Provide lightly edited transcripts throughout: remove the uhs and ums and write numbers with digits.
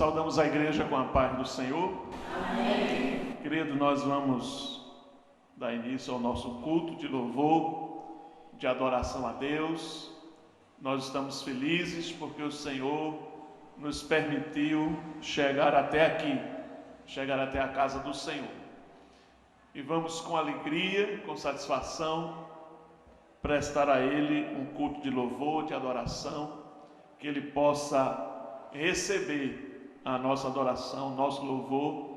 Saudamos a igreja com a paz do Senhor. Amém. Querido, nós vamos dar início ao nosso culto de louvor, de adoração a Deus. Nós estamos felizes porque o Senhor nos permitiu chegar até aqui, chegar até a casa do Senhor. E vamos com alegria, com satisfação, prestar a Ele um culto de louvor, de adoração, que Ele possa receber a nossa adoração, nosso louvor,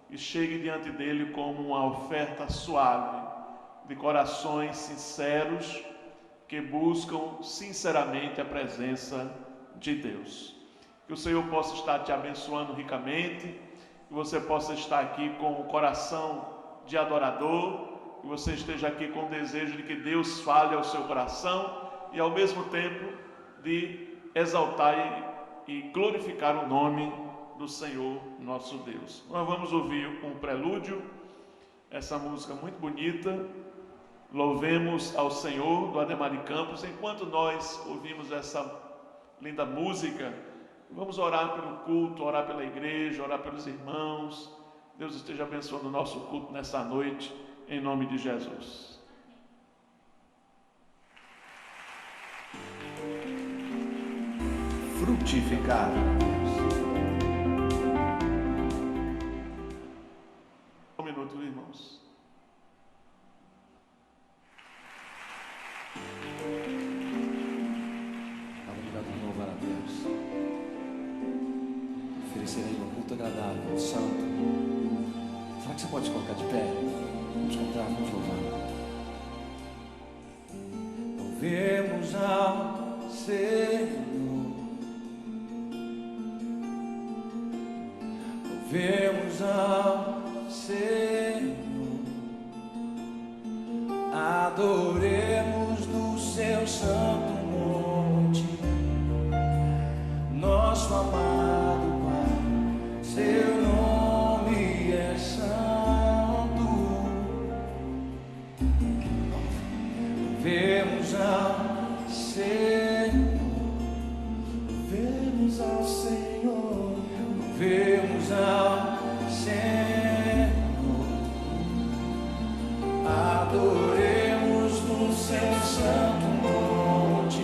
e chegue diante dEle como uma oferta suave, de corações sinceros, que buscam sinceramente a presença de Deus. Que o Senhor possa estar te abençoando ricamente, que você possa estar aqui com o coração de adorador, que você esteja aqui com o desejo de que Deus fale ao seu coração e ao mesmo tempo de exaltar e glorificar o nome do Senhor nosso Deus. Nós vamos ouvir um prelúdio, essa música muito bonita, Louvemos ao Senhor, do Ademar Campos. Enquanto nós ouvimos essa linda música, vamos orar pelo culto, orar pela igreja, orar pelos irmãos. Deus esteja abençoando o nosso culto nessa noite, em nome de Jesus. Frutificar. Um minuto, irmãos. Obrigado por louvar a Deus. Oferecerei um culto agradável, santo. Será que você pode colocar de pé? Vamos cantar, vamos louvar. Louvemos ao Senhor. Louvemos ao Senhor. Adoremos no seu santo monte, nosso amado Pai, seu nome é santo. Louvemos ao Senhor, louvemos ao Senhor, louvemos ao Senhor, adoremos no seu santo monte,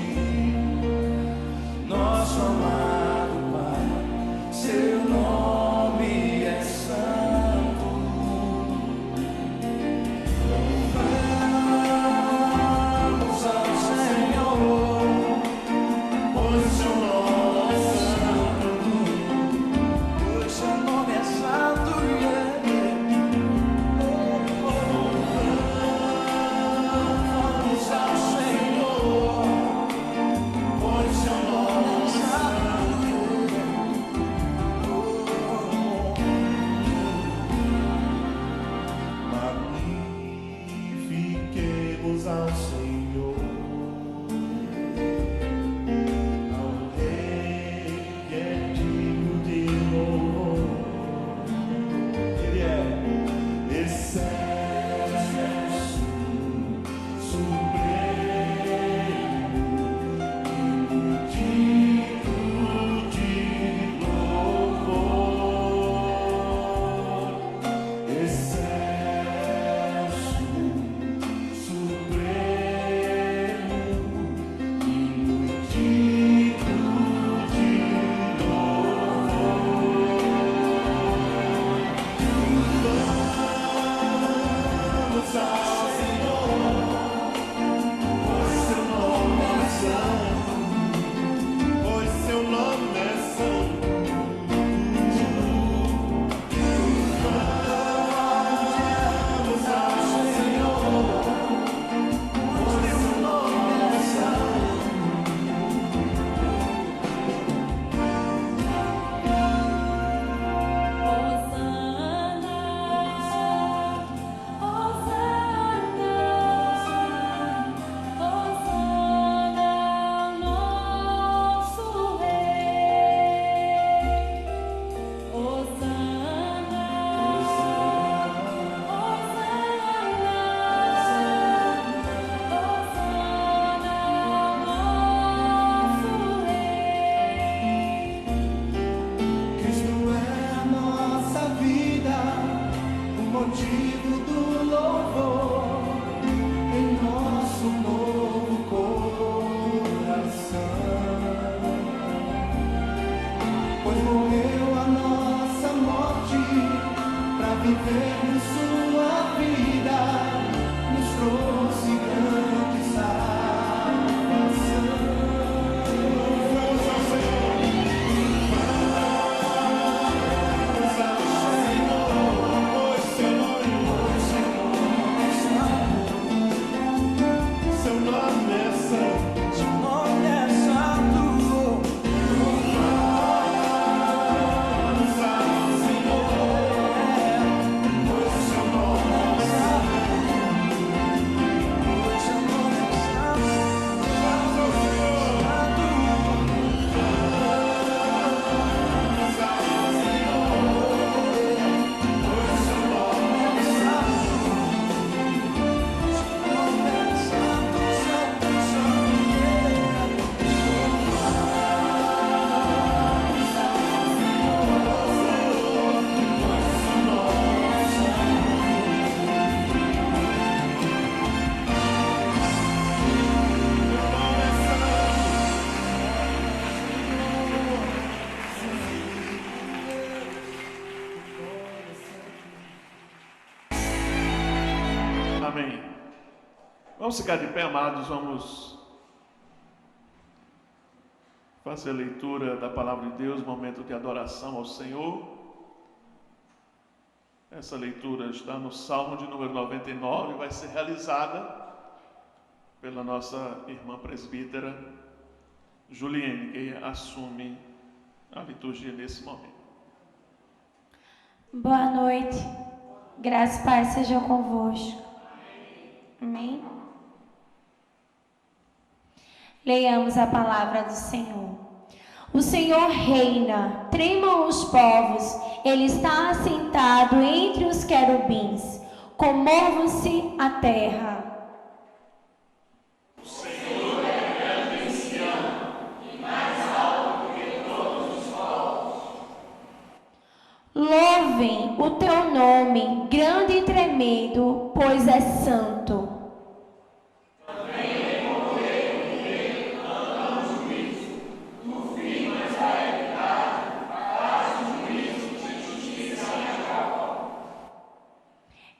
Vamos ficar de pé, amados, vamos fazer a leitura da palavra de Deus, momento de adoração ao Senhor. Essa leitura está no Salmo de número 99 e vai ser realizada pela nossa irmã presbítera Juliene, que assume a liturgia nesse momento. Boa noite, graça e paz sejam convosco. Amém? Leiamos a palavra do Senhor. O Senhor reina, tremam os povos, Ele está assentado entre os querubins, comova-se a terra. O Senhor é grande em Sião, e mais alto do que todos os povos. Louvem o teu nome, grande e tremendo, pois é santo.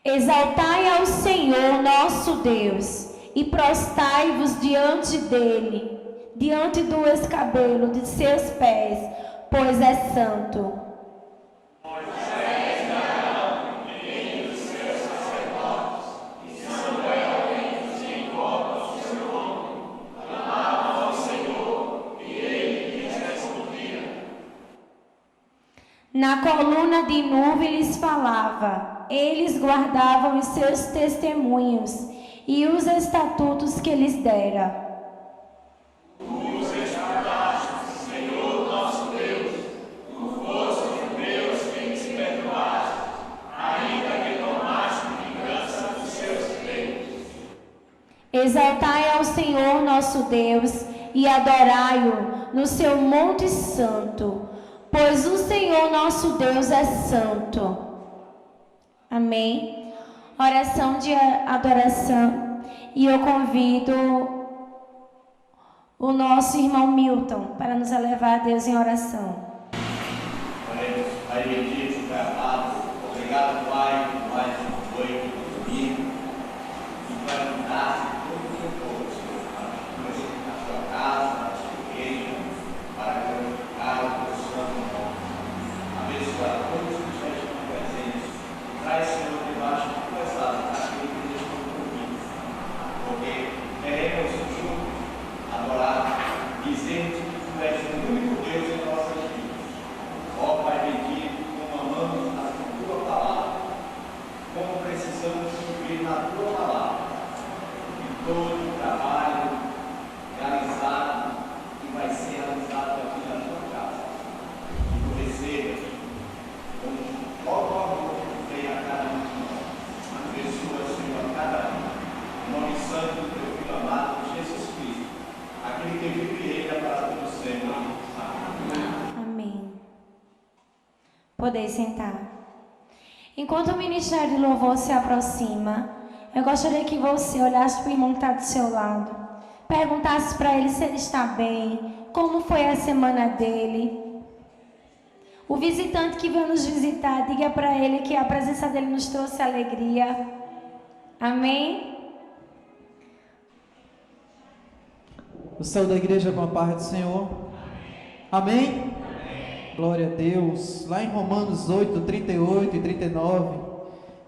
Exaltai ao Senhor nosso Deus, e prostai-vos diante dele, diante do escabelo de seus pés, pois é santo. Moisés e Arão, entre os seus sacerdotes, e Samuel entre os que invocam o seu nome, clamavam ao Senhor, e ele lhes respondia. Na coluna de nuvem lhes falava. Eles guardavam os seus testemunhos e os estatutos que lhes dera. Os estudaste, Senhor nosso Deus, tu foste Deus quem te perdoaste, ainda que tomaste vingança dos seus feitos. Exaltai ao Senhor nosso Deus e adorai-o no seu monte santo, pois o Senhor nosso Deus é santo. Amém? Oração de adoração. E eu convido o nosso irmão Milton para nos elevar a Deus em oração. Oremos, Pai bendito, Pai amado, obrigado, Pai, por mais uma noite, domingo, e para nos dar todo o seu povo, Senhor, para na sua casa, na sua igreja, para glorificar o teu santo nome. Abençoa todos os que estão presentes. Traz, Senhor, debaixo de tuas asas aquilo que nos estão ouvindo, porque queremos juntos adorar, dizer que tu és o único Deus em nossas vidas. Ó Pai bendito, como amamos a tua palavra, como precisamos cumprir na tua palavra, e todo o trabalho realizado que vai ser realizado aqui na tua casa, que tu recebas com todo o amor que vem a cada um de nós. Abençoa, Senhor, a cada um. Em nome santo do teu Filho amado, Jesus Cristo, aquele que vive e reina para todo sempre. Amém. Amém. Podeis sentar. Enquanto o ministério de louvor se aproxima, eu gostaria que você olhasse para o irmão que está do seu lado, perguntasse para ele se ele está bem, como foi a semana dele. O visitante que veio nos visitar, diga para ele que a presença dele nos trouxe alegria. Amém? O céu da igreja com a paz do Senhor. Amém? Amém? Glória a Deus. Lá em Romanos 8, 38 e 39,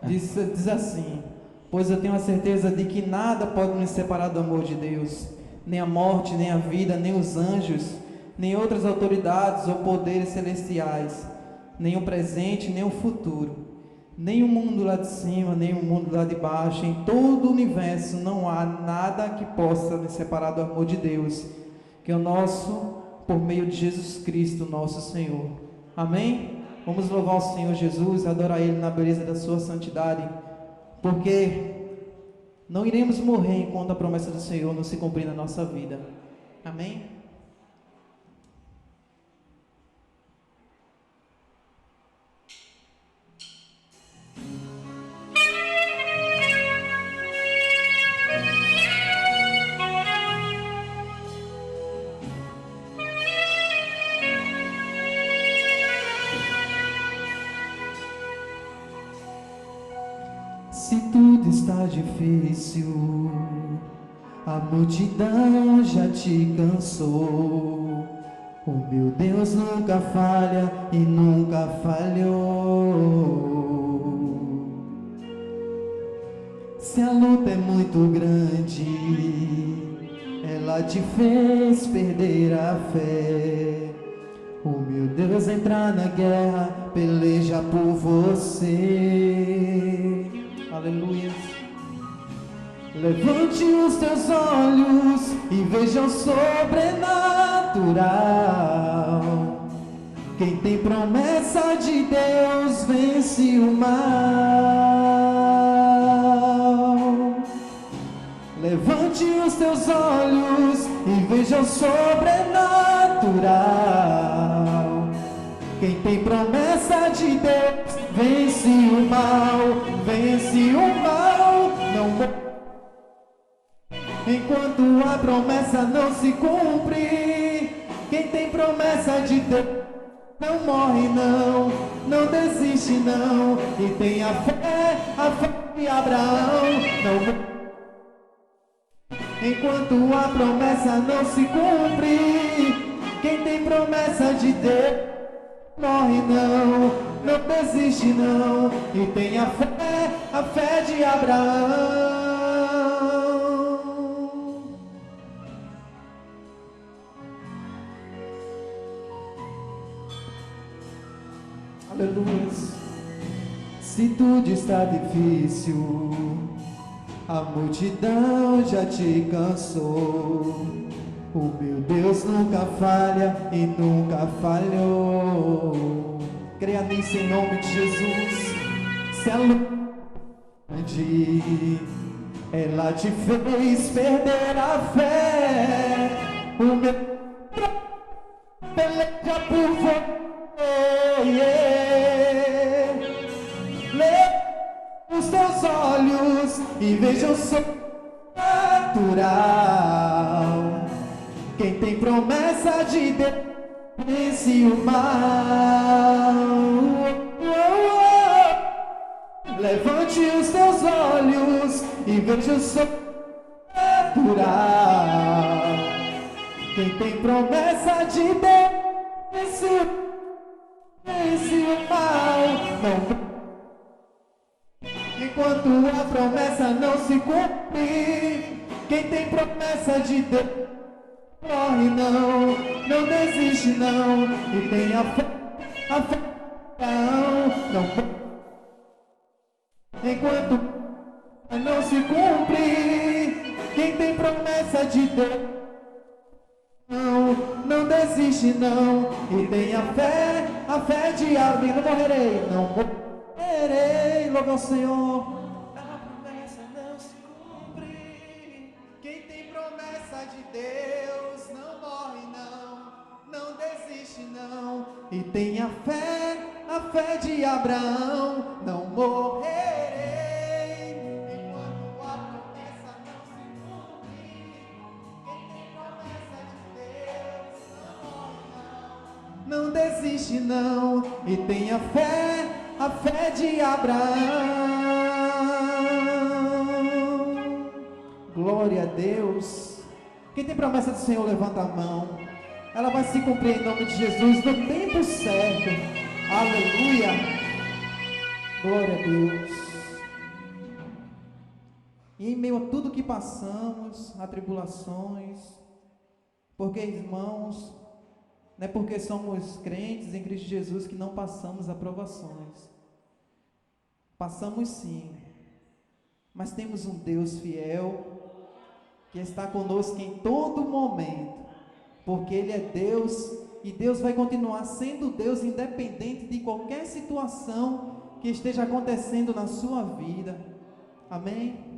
diz assim: pois eu tenho a certeza de que nada pode nos separar do amor de Deus, nem a morte, nem a vida, nem os anjos, nem outras autoridades ou poderes celestiais, nem o presente, nem o futuro, nem o mundo lá de cima, nem o mundo lá de baixo. Em todo o universo não há nada que possa nos separar do amor de Deus, que é o nosso, por meio de Jesus Cristo, nosso Senhor. Amém? Vamos louvar o Senhor Jesus, adorar Ele na beleza da sua santidade, porque não iremos morrer enquanto a promessa do Senhor não se cumprir na nossa vida. Amém? Se tudo está difícil, A multidão já te cansou. O meu Deus nunca falha e nunca falhou. Se a luta é muito grande, ela te fez perder a fé. O meu Deus entrar na guerra, peleja por você. Aleluia. Levante os teus olhos e veja o sobrenatural. Quem tem promessa de Deus vence o mal. Levante os teus olhos e veja o sobrenatural. Quem tem promessa de Deus vence o mal, vence o mal. Não morre enquanto a promessa não se cumpre. Quem tem promessa de Deus não morre não, não desiste não. E tem a fé de Abraão. Não morre enquanto a promessa não se cumpre. Quem tem promessa de Deus morre não, não desiste não. E tem a fé de Abraão. Aleluia. Se tudo está difícil, a multidão já te cansou. O meu Deus nunca falha e nunca falhou. Creia nisso em nome de Jesus. Se a luta ela te fez perder a fé, o meu peleja por você. Leia os teus olhos e veja o sobrenatural. Quem tem promessa de Deus vence o mal. Levante os teus olhos e veja o sobrenatural. Quem tem promessa de Deus vence o mal. Não. Enquanto a promessa não se cumpre, quem tem promessa de Deus morre não, não desiste não. E tem a fé não. Enquanto não se cumpre, quem tem promessa de Deus não desiste não. E tem a fé de Abraão. Não morrerei, não morrerei. Louva ao Senhor. A promessa não se cumpre. Quem tem promessa de Deus não morre não desiste não. E tem a fé de Abraão. Não morrerei enquanto a promessa não se cumpre. Quem tem promessa de Deus não morre não desiste não. E tem a fé de Abraão. Glória a Deus. Quem tem promessa do Senhor, levanta a mão. Ela vai se cumprir em nome de Jesus no tempo certo. Aleluia. Glória a Deus. E em meio a tudo que passamos, a tribulações, porque, irmãos, não é porque somos crentes em Cristo Jesus que não passamos aprovações. Passamos sim, mas temos um Deus fiel que está conosco em todo momento, porque Ele é Deus e Deus vai continuar sendo Deus independente de qualquer situação que esteja acontecendo na sua vida. Amém?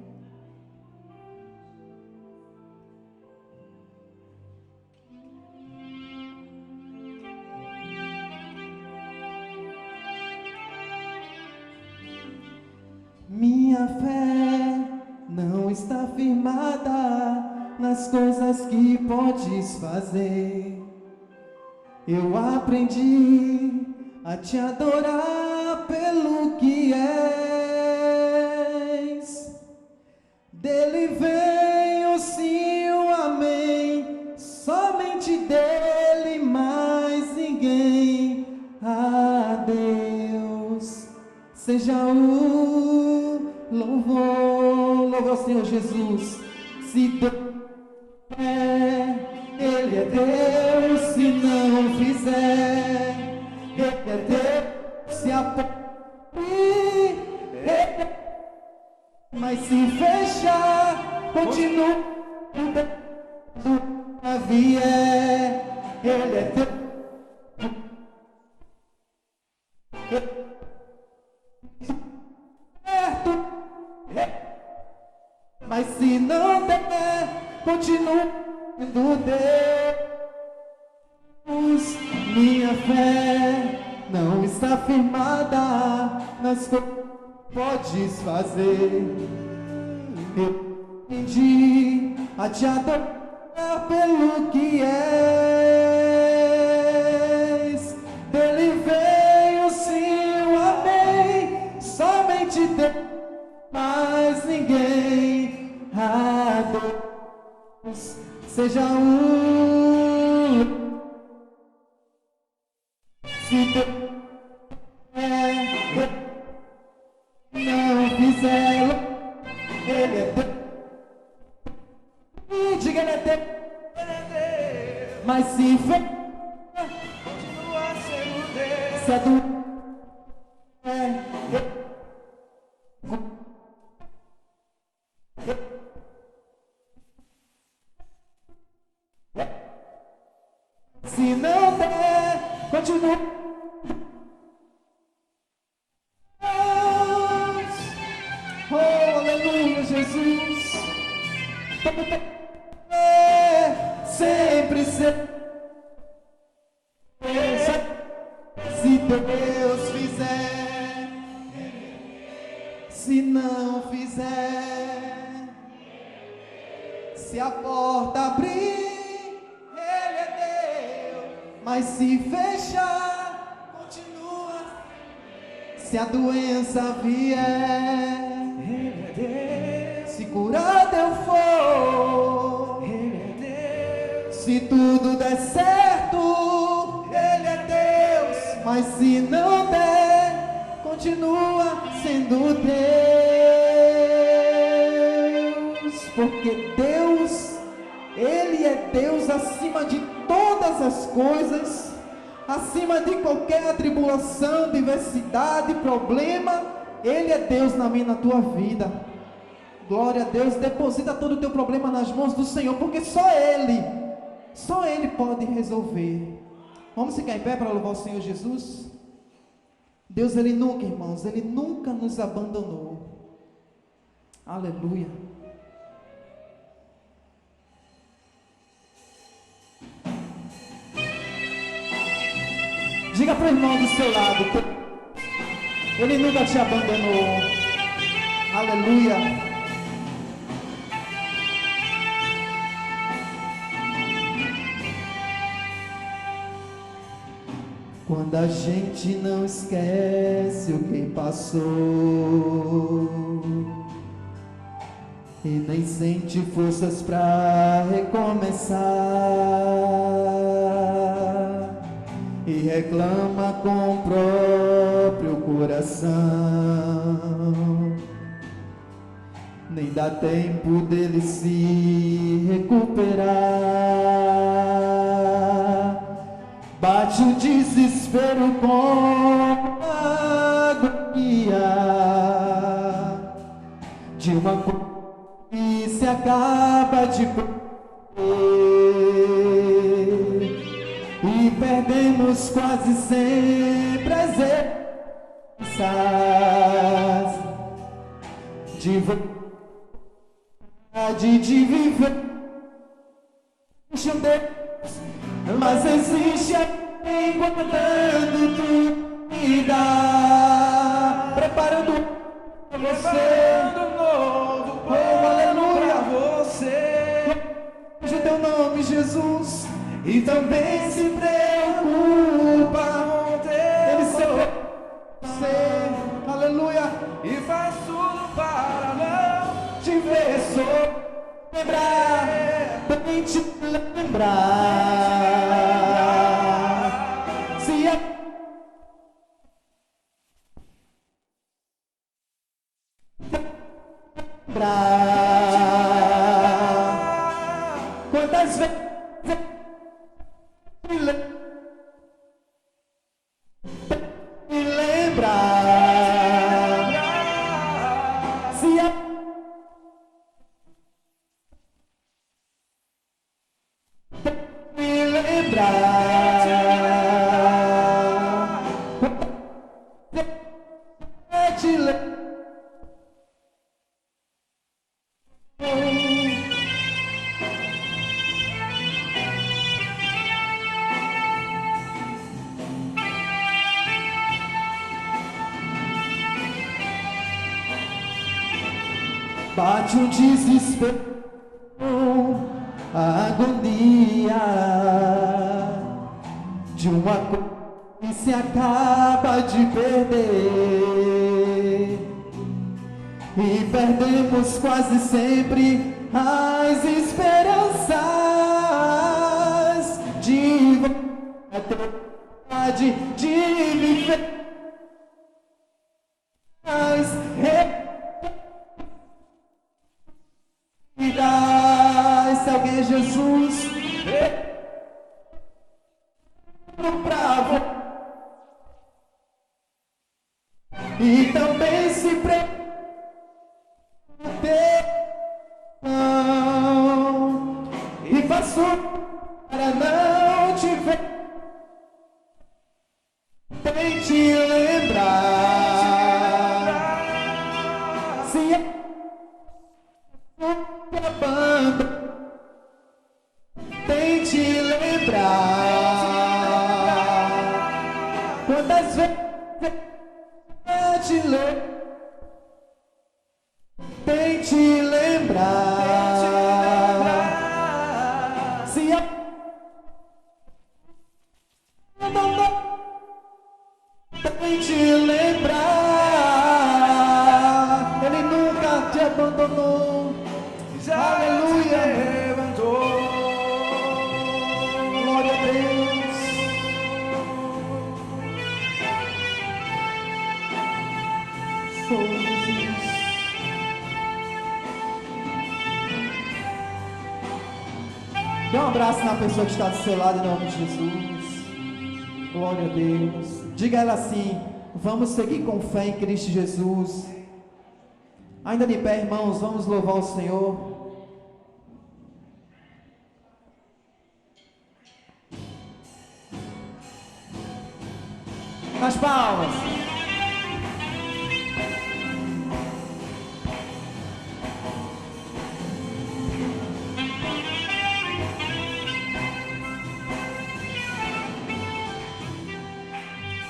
Minha fé não está firmada nas coisas que podes fazer. Eu aprendi a te adorar pelo que és. Dele vem o sim seja o louvor. Louva ao Senhor Jesus. Se Deus é, Ele é Deus. Se não fizer, Ele é Deus. Se apoie, mas se fechar, continua a vier. Ele é Deus. Mas se não der, continua sendo Deus. Minha fé não está firmada nas coisas que podes fazer. Eu aprendi a te adorar pelo que és. Dele veio sim o amém, somente Deus, mais ninguém. A Deus seja um. Se Deus não fizer, Ele é Deus. Diga, Ele é Deus. Mas se for, Continua sendo Deus. se é do se não der, continua. Oh, aleluia, Jesus. Sempre ser. Se Deus fizer, se não fizer, se a porta abrir, Ele é Deus. Mas se fechar, continua. Se a doença vier, Ele é Deus. Se curado eu for, Ele é Deus. Se tudo der certo, Ele é Deus. Mas se não der, continua sendo Deus. Porque Deus, Ele é Deus acima de todas as coisas, acima de qualquer atribulação, diversidade, problema. Ele é Deus na minha e na tua vida. Glória a Deus. Deposita todo o teu problema nas mãos do Senhor, porque só Ele pode resolver. Vamos ficar em pé para louvar o Senhor Jesus? Deus, Ele nunca, irmãos, Ele nunca nos abandonou. Aleluia. Diga para o irmão do seu lado que Ele nunca te abandonou. Aleluia. Quando a gente não esquece o que passou e nem sente forças pra recomeçar e reclama com o próprio coração, nem dá tempo dele se recuperar. Bate o desespero com a agonia de uma coisa que se acaba de perder, e perdemos quase sempre as esperanças de vontade de viver. Mas existe alguém guardando tua vida, preparando você, novo oh, aleluia, pra você. de teu nome, Jesus. E também se preocupa, Ele se preocupa com você, aleluia. E faz tudo para não Te ver só lembrar, bem te lembrar. Se me lembrar. Se a me lembrar. Te lembrar. Bate um desespero, a agonia de uma coisa que se acaba de perder, e perdemos quase sempre as esperanças de vontade de viver. Se alguém é Jesus, bravo, e também se prepara e faço para não te ver, tente lembrar. Se é banda, tente lembrar. Quantas vezes eu te lembro, tente lembrar. Se a tente lembrar. Ele nunca te abandonou. Aleluia, levantou. Glória a Deus. Sou Jesus. Dê um abraço na pessoa que está do seu lado em nome de Jesus. Glória a Deus. Diga a ela assim: vamos seguir com fé em Cristo Jesus. Ainda de pé, irmãos, vamos louvar o Senhor. Nas palmas.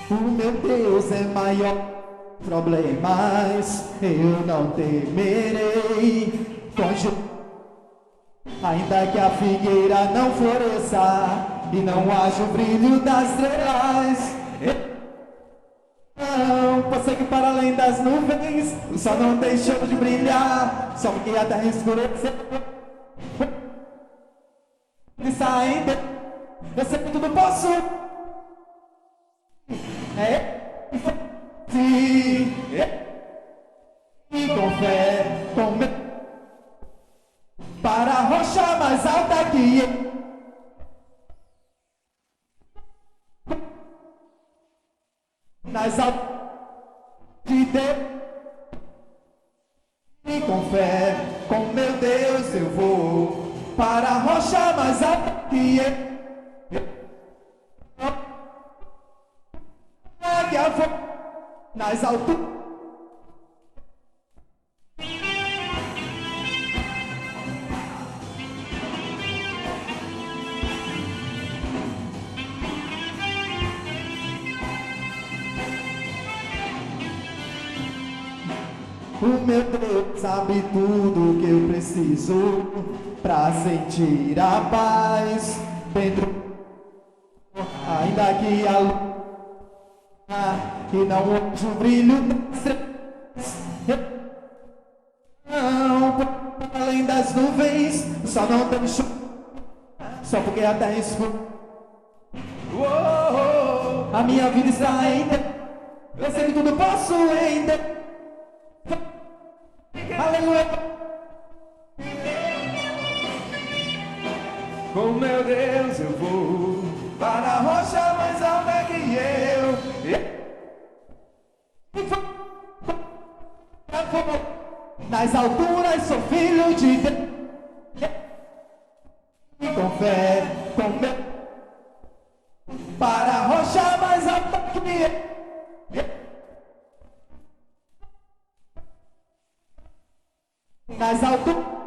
O meu Deus é maior. Problemas eu não temerei, ainda que a figueira não floresça e não haja o brilho das estrelas. Não, prossegue para além das nuvens, o sol não deixou de brilhar, só porque a terra escureceu. E saindo, eu sei que tudo posso. Sim, e com fé, com medo, para a rocha mais alta que eu. Nas altas de Deus, e com fé, com meu Deus eu vou para a rocha mais alta que eu. Nas alturas. O meu Deus sabe tudo que eu preciso pra sentir a paz dentro, ainda que a luz e não haja o brilho das estrelas. Não, além das nuvens, só não tem chuva, só porque a terra é escura. A minha vida está em Deus, eu sei que tudo posso em Deus. Aleluia. Com meu Deus eu vou, para a rocha mais alta que eu. Nas alturas sou filho de Deus. Com fé, com meu, para a rocha mais alta que eu. Nas alturas.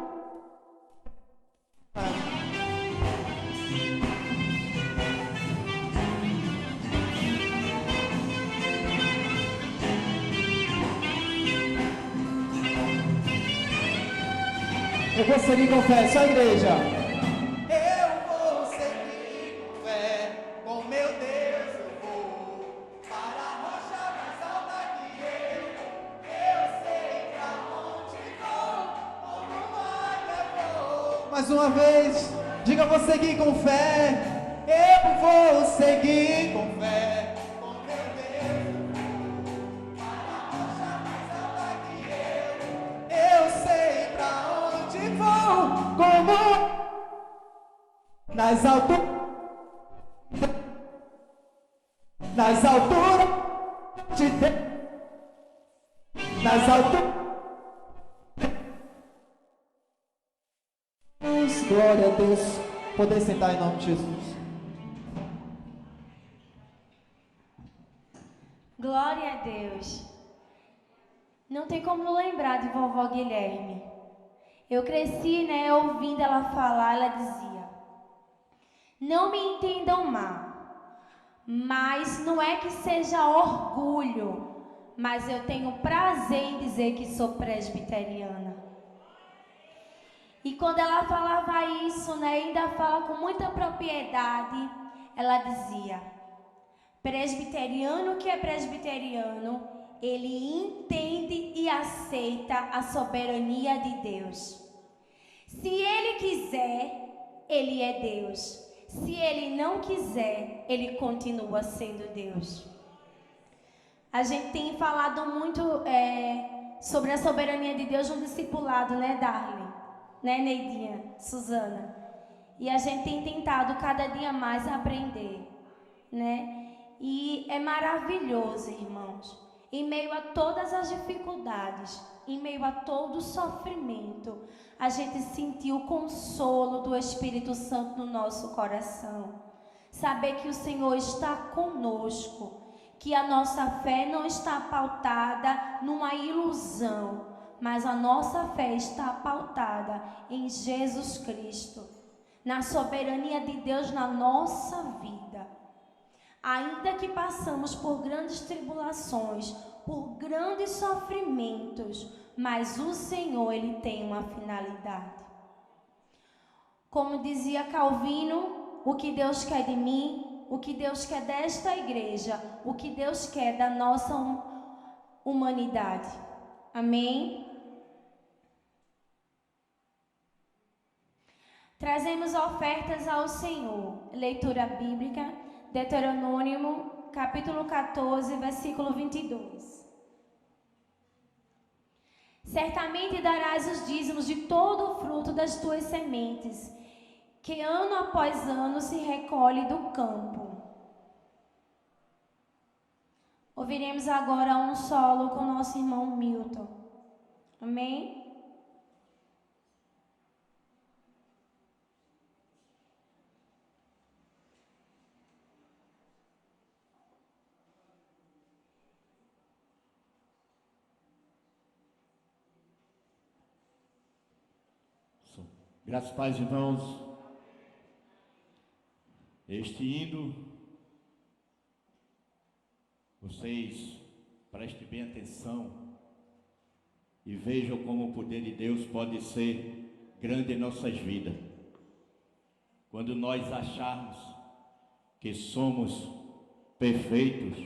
Eu vou seguir com fé, só a igreja. Eu vou seguir com fé, com meu Deus eu vou, para a rocha mais alta que eu sei pra onde vou, como águia vou. Mais uma vez, diga, vou seguir com fé, eu vou seguir com fé, com meu Deus eu vou, para a rocha mais alta que eu sei pra onde vou, como nas alturas, de Deus, nas alturas. Glória a Deus. Poder sentar em nome de Jesus. Glória a Deus. Não tem como não lembrar de vovó Guilherme. Eu cresci, ouvindo ela falar. Ela dizia: não me entendam mal, mas não é que seja orgulho, mas eu tenho prazer em dizer que sou presbiteriana. E quando ela falava isso, ainda fala com muita propriedade, ela dizia: presbiteriano que é presbiteriano, ele entende e aceita a soberania de Deus. Se ele quiser, ele é Deus. Se ele não quiser, ele continua sendo Deus. A gente tem falado muito sobre a soberania de Deus no discipulado, Darlene? Neidinha, Suzana? E a gente tem tentado cada dia mais aprender, E é maravilhoso, irmãos. Em meio a todas as dificuldades, em meio a todo o sofrimento, a gente sentiu o consolo do Espírito Santo no nosso coração. Saber que o Senhor está conosco, que a nossa fé não está pautada numa ilusão, mas a nossa fé está pautada em Jesus Cristo, na soberania de Deus na nossa vida. Ainda que passamos por grandes tribulações, por grandes sofrimentos, mas o Senhor, Ele tem uma finalidade. Como dizia Calvino, o que Deus quer de mim, o que Deus quer desta igreja, o que Deus quer da nossa humanidade. Amém? Trazemos ofertas ao Senhor. Leitura bíblica, Deuteronômio, capítulo 14, versículo 22. Certamente darás os dízimos de todo o fruto das tuas sementes, que ano após ano se recolhe do campo. Ouviremos agora um solo com nosso irmão Milton. Amém? Graças a Deus, irmãos. Este hino, vocês prestem bem atenção e vejam como o poder de Deus pode ser grande em nossas vidas. Quando nós acharmos que somos perfeitos,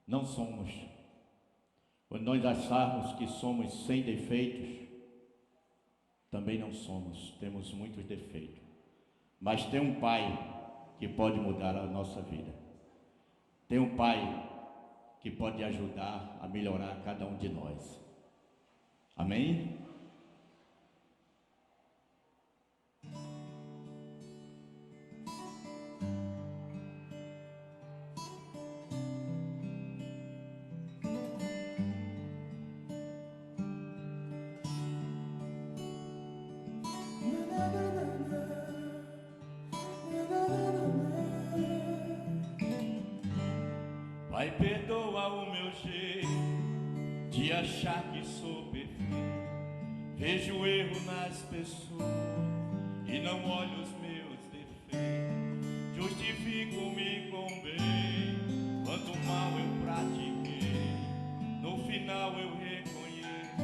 não somos. Quando nós acharmos que somos sem defeitos, também não somos, temos muitos defeitos. Mas tem um Pai que pode mudar a nossa vida. Tem um Pai que pode ajudar a melhorar cada um de nós. Amém? achar que sou perfeito. Vejo o erro nas pessoas e não olho os meus defeitos. Justifico-me com bem quanto mal eu pratiquei. No final eu reconheço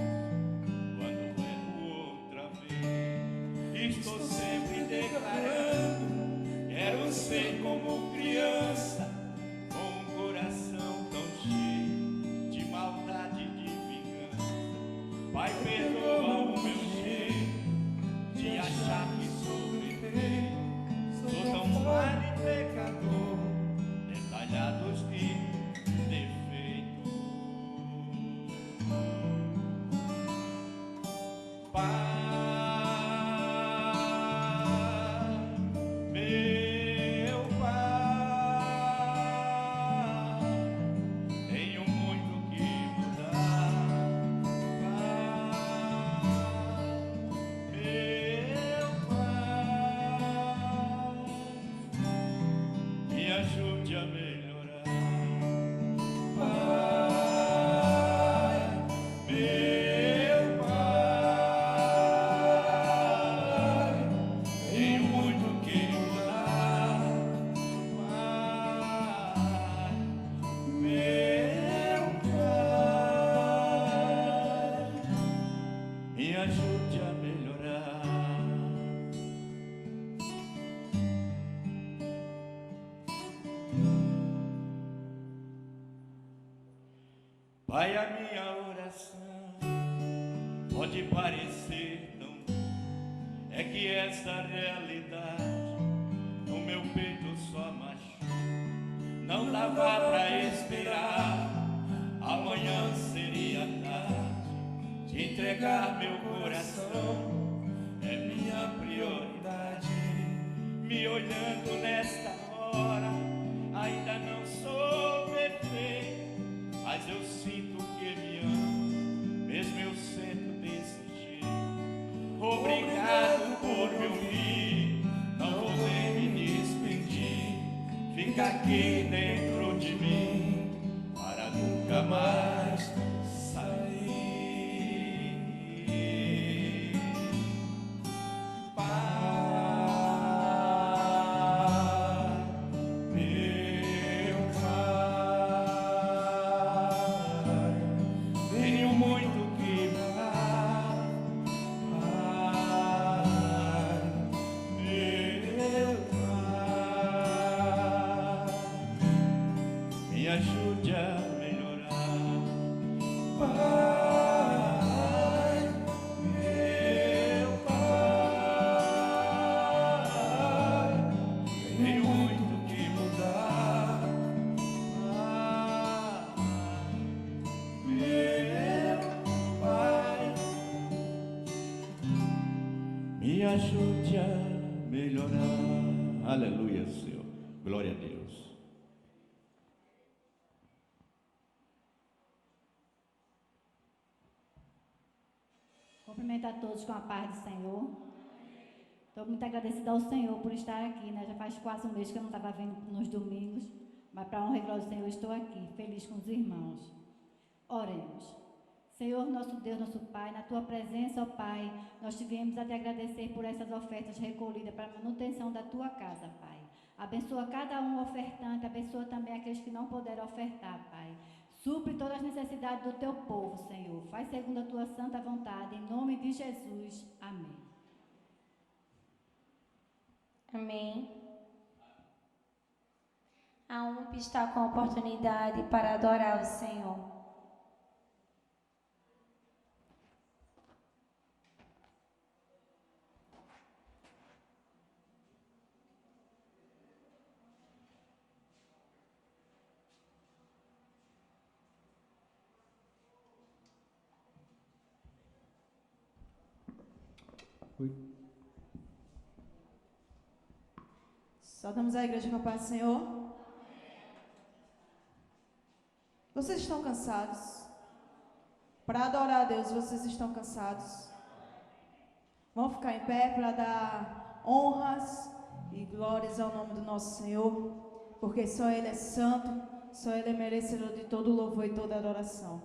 quando erro outra vez. Estou sempre declarando, quero ser como criança, com um coração tão cheio de maldade e de vingança. Pai, perdoa o meu jeito de achar que sou perfeito. Sou tão falho e pecador, detalhados de defeito. Pai, meu Pai, tenho muito que mudar. Meu Pai, me ajude a melhorar. Pai, meu Pai, tenho muito que mudar. Pai, meu Pai, me ajude a melhorar. Pai, a minha oração pode parecer tão dura, é que essa realidade no meu peito só machuca. Não dava pra esperar, amanhã seria tarde de entregar meu coração, é minha prioridade. Me olhando nesta hora, ainda não sou perfeito, mas eu sinto que me amo, mesmo eu sendo desse jeito. Obrigado por me ouvir, não vou nem me despedir. Fica aqui dentro de mim, para nunca mais sair. Pai, meu Pai, tenho muito que dar. Pai, meu Pai, me ajude a melhorar. Pai, meu Pai, tenho muito que mudar. Pai, meu Pai, me ajude a melhorar. Aleluia, Senhor. Glória a Deus. Cumprimento a todos com a paz do Senhor. Estou muito agradecida ao Senhor por estar aqui, né? Já faz quase um mês que eu não estava vindo nos domingos, mas para a honra e glória do Senhor estou aqui, feliz com os irmãos. Oremos. Senhor, nosso Deus, nosso Pai, na Tua presença, ó Pai, nós te viemos a te agradecer por essas ofertas recolhidas para a manutenção da Tua casa, Pai. Abençoa cada um ofertante, abençoa também aqueles que não puderam ofertar, Pai. Supre todas as necessidades do Teu povo, Senhor. Faz segundo a Tua santa vontade, em nome de Jesus. Amém. Amém. A UMP está com a oportunidade para adorar o Senhor. Saudamos a igreja com a paz do Senhor. Vocês estão cansados? Para adorar a Deus, vocês estão cansados? Vamos ficar em pé para dar honras e glórias ao nome do nosso Senhor, porque só Ele é santo, só Ele é merecedor de todo louvor e toda adoração.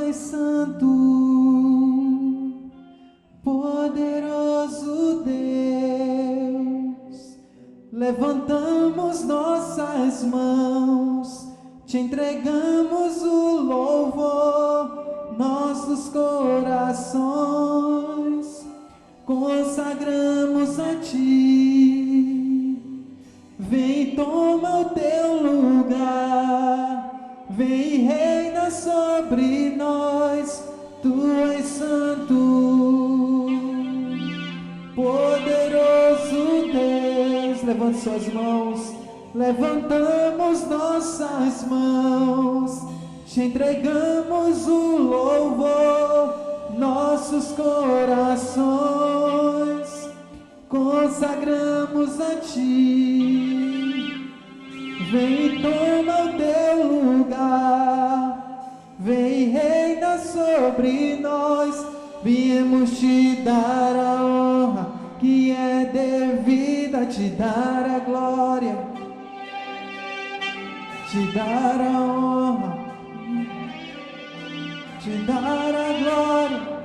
és santo, poderoso Deus. Levantamos nossas mãos, te entregamos o louvor, nossos corações consagramos a ti. Vem, toma o teu lugar, vem e reina sobre nós. Tu és santo, poderoso Deus. Levante suas mãos, levantamos nossas mãos, te entregamos o louvor, nossos corações consagramos a ti. Vem e toma o teu lugar, vem e reina sobre nós. Viemos te dar a honra que é devida, te dar a glória, te dar a honra, te dar a glória.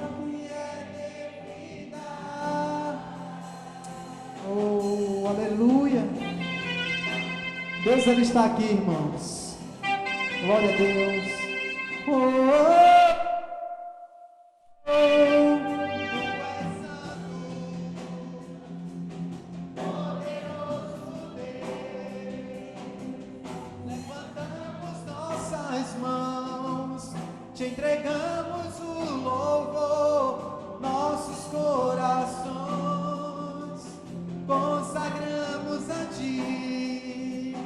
Oh, aleluia. Deus, Ele está aqui, irmãos. Glória a Deus. Oh, oh, oh. Levantamos nossas mãos, te entregamos o louvor, nossos corações consagramos a ti.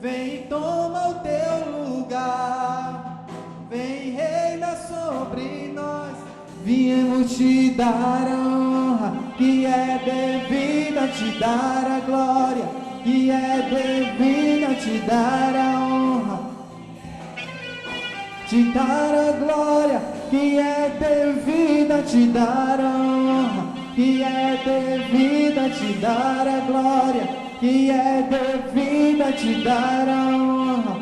Vem e toma o teu lugar, vem e reina sobre nós. Viemos te dar a honra que é devida, te dar a glória que é devida, te dar a honra, te dar a glória que é devida, te dar a honra que é devida, te dar a glória que é devida, te dar a honra,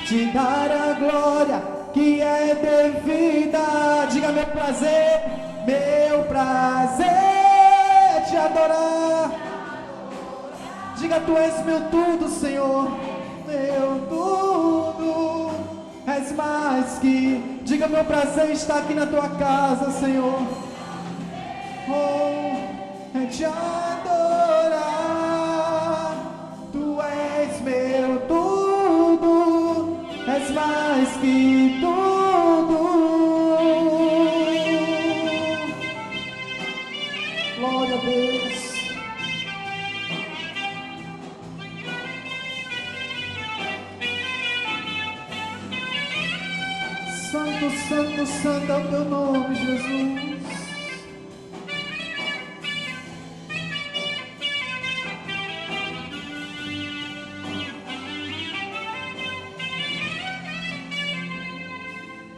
te dar a glória que é devida. Diga: meu prazer é te adorar. Diga: tu és meu tudo, Senhor, meu tudo. És mais que. Diga: meu prazer está aqui na tua casa, Senhor. Oh, é te adorar. Tu és meu tudo, és mais que tudo. Glória a Deus. Santo, santo, santo é o teu nome, Jesus.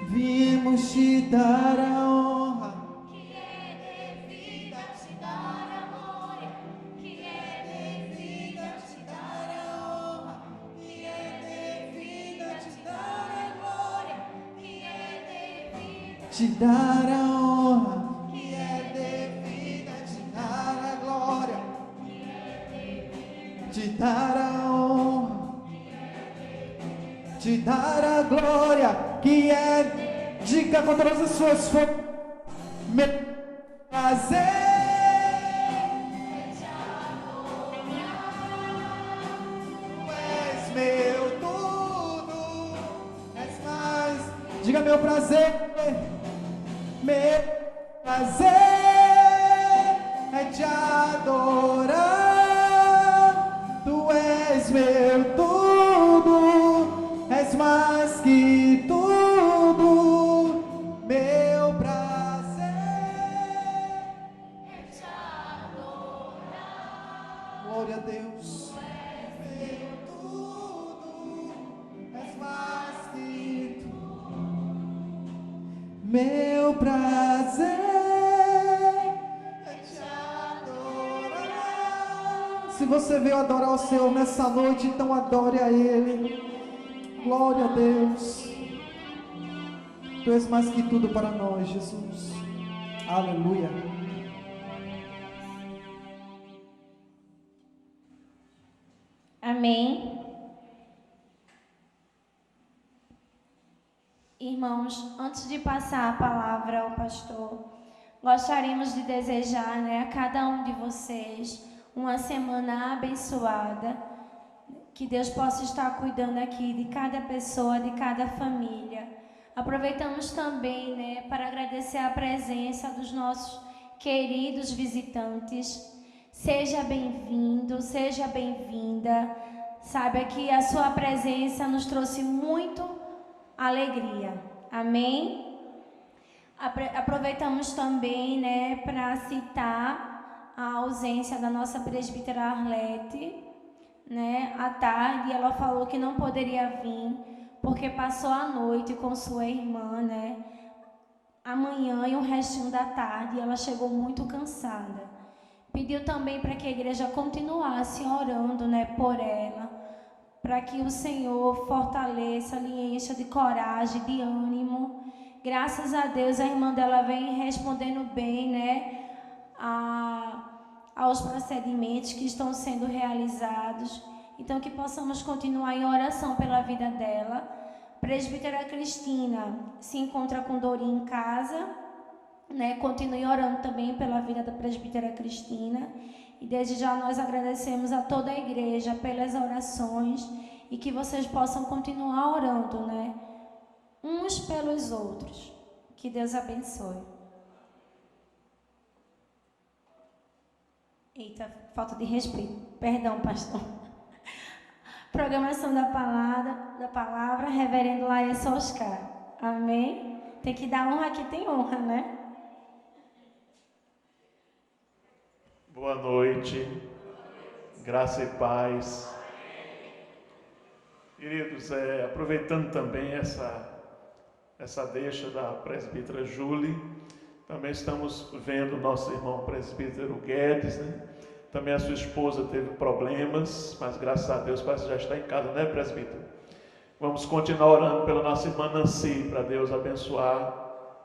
Viemos te dar a honra que é devida, te dar a glória, que é devida, te dar a honra, que é devida, te dar a glória, que é devida, te dar a honra, que é devida, te dar a glória, te dar a honra, te dar a glória, que é. Diga com todas as suas forças: meu prazer é te adorar. Tu és meu tudo, és mais. Diga: meu prazer é te adorar. Tu és meu tudo, és mais que tudo. Meu prazer é te adorar. Glória a Deus. Tu és meu tudo, és mais que tudo. Meu prazer é te adorar. Se você veio adorar o Senhor nessa noite, então adore a Ele. Glória a Deus. Tu és mais que tudo para nós, Jesus. Aleluia. Amém. Irmãos, antes de passar a palavra ao pastor, gostaríamos de desejar, a cada um de vocês uma semana abençoada, que Deus possa estar cuidando aqui de cada pessoa, de cada família. Aproveitamos também, para agradecer a presença dos nossos queridos visitantes. Seja bem-vindo, seja bem-vinda. Saiba que a sua presença nos trouxe muito alegria. Amém? Aproveitamos também, para citar a ausência da nossa presbítera Arlete, à tarde. Ela falou que não poderia vir porque passou a noite com sua irmã, amanhã e o restinho da tarde. Ela chegou muito cansada. Pediu também para que a igreja continuasse orando, por ela, para que o Senhor fortaleça, lhe encha de coragem, de ânimo. Graças a Deus, a irmã dela vem respondendo bem, aos procedimentos que estão sendo realizados. Então, que possamos continuar em oração pela vida dela. Presbítera Cristina se encontra com Dorinha em casa, Continue orando também pela vida da presbítera Cristina. E desde já nós agradecemos a toda a igreja pelas orações e que vocês possam continuar orando, uns pelos outros. Que Deus abençoe. Eita, falta de respeito. Perdão, pastor. Programação da palavra, reverendo Laércio Oscar. Amém? Tem que dar honra, aqui tem honra, Boa noite, graça e paz. Queridos, aproveitando também essa deixa da presbítera Julie, também estamos vendo nosso irmão presbítero Guedes, Também a sua esposa teve problemas, mas graças a Deus parece que já está em casa, presbítero? Vamos continuar orando pela nossa irmã Nancy, para Deus abençoar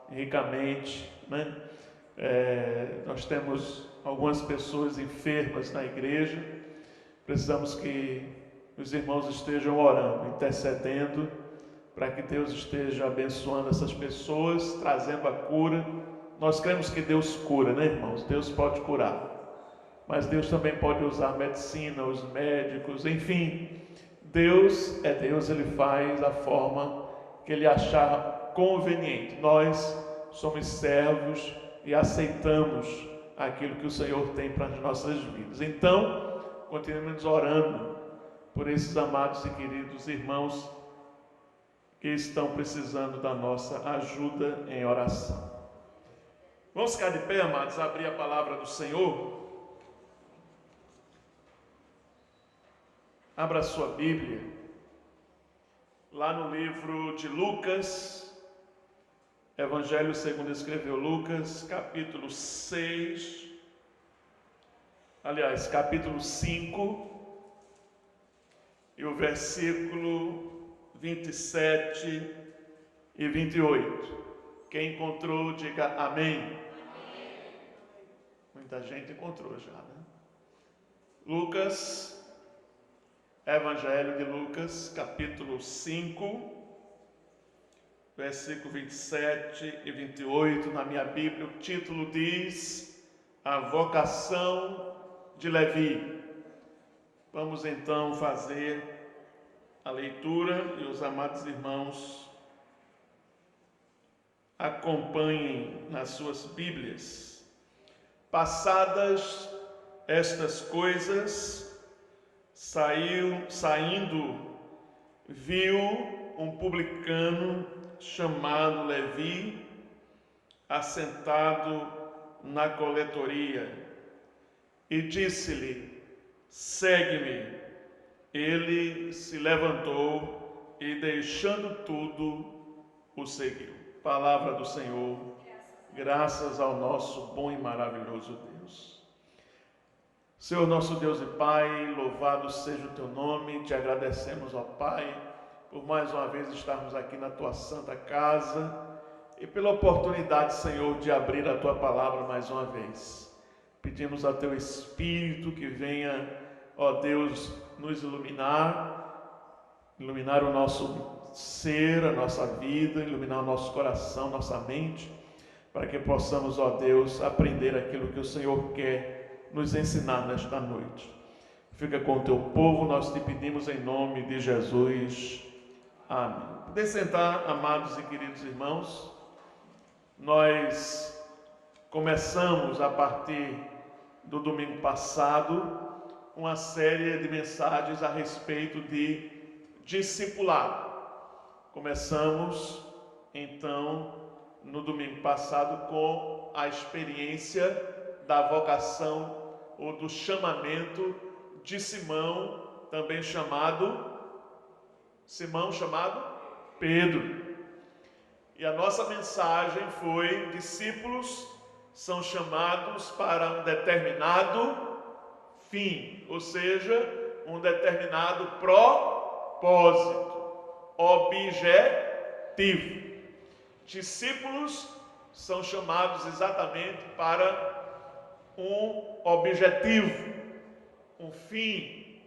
ricamente, nós temos algumas pessoas enfermas na igreja. Precisamos que os irmãos estejam orando, intercedendo, para que Deus esteja abençoando essas pessoas, trazendo a cura. Nós cremos que Deus cura, irmãos? Deus pode curar, mas Deus também pode usar a medicina, os médicos, enfim. Deus é Deus, Ele faz da forma que Ele achar conveniente. Nós somos servos e aceitamos aquilo que o Senhor tem para as nossas vidas. Então, continuemos orando por esses amados e queridos irmãos que estão precisando da nossa ajuda em oração. Vamos ficar de pé, amados, abrir a palavra do Senhor. Abra a sua Bíblia, lá no livro de Lucas, Evangelho segundo escreveu Lucas, capítulo 6, aliás, capítulo 5, e o versículo 27 e 28. Quem encontrou, diga amém. Muita gente encontrou já, Lucas, Evangelho de Lucas, capítulo 5, versículo 27 e 28, na minha Bíblia, o título diz: A vocação de Levi. Vamos então fazer a leitura e os amados irmãos acompanhem nas suas Bíblias. Passadas estas coisas, saindo, viu um publicano chamado Levi, assentado na coletoria, e disse-lhe: segue-me. Ele se levantou e, deixando tudo, o seguiu. Palavra do Senhor, graças ao nosso bom e maravilhoso Deus. Senhor, nosso Deus e Pai, louvado seja o Teu nome, te agradecemos, ó Pai, por mais uma vez estarmos aqui na Tua santa casa, e pela oportunidade, Senhor, de abrir a Tua palavra mais uma vez. Pedimos a Teu Espírito que venha, ó Deus, nos iluminar o nosso ser, a nossa vida, iluminar o nosso coração, nossa mente, para que possamos, ó Deus, aprender aquilo que o Senhor quer nos ensinar nesta noite. Fica com o Teu povo, nós te pedimos em nome de Jesus. Amém. Podem sentar, amados e queridos irmãos. Nós começamos a partir do domingo passado uma série de mensagens a respeito de discipulado. Começamos então no domingo passado com a experiência da vocação ou do chamamento de Simão, também chamado Pedro. E a nossa mensagem foi: discípulos são chamados para um determinado fim, ou seja, um determinado propósito, objetivo. Discípulos são chamados exatamente para um objetivo, um fim,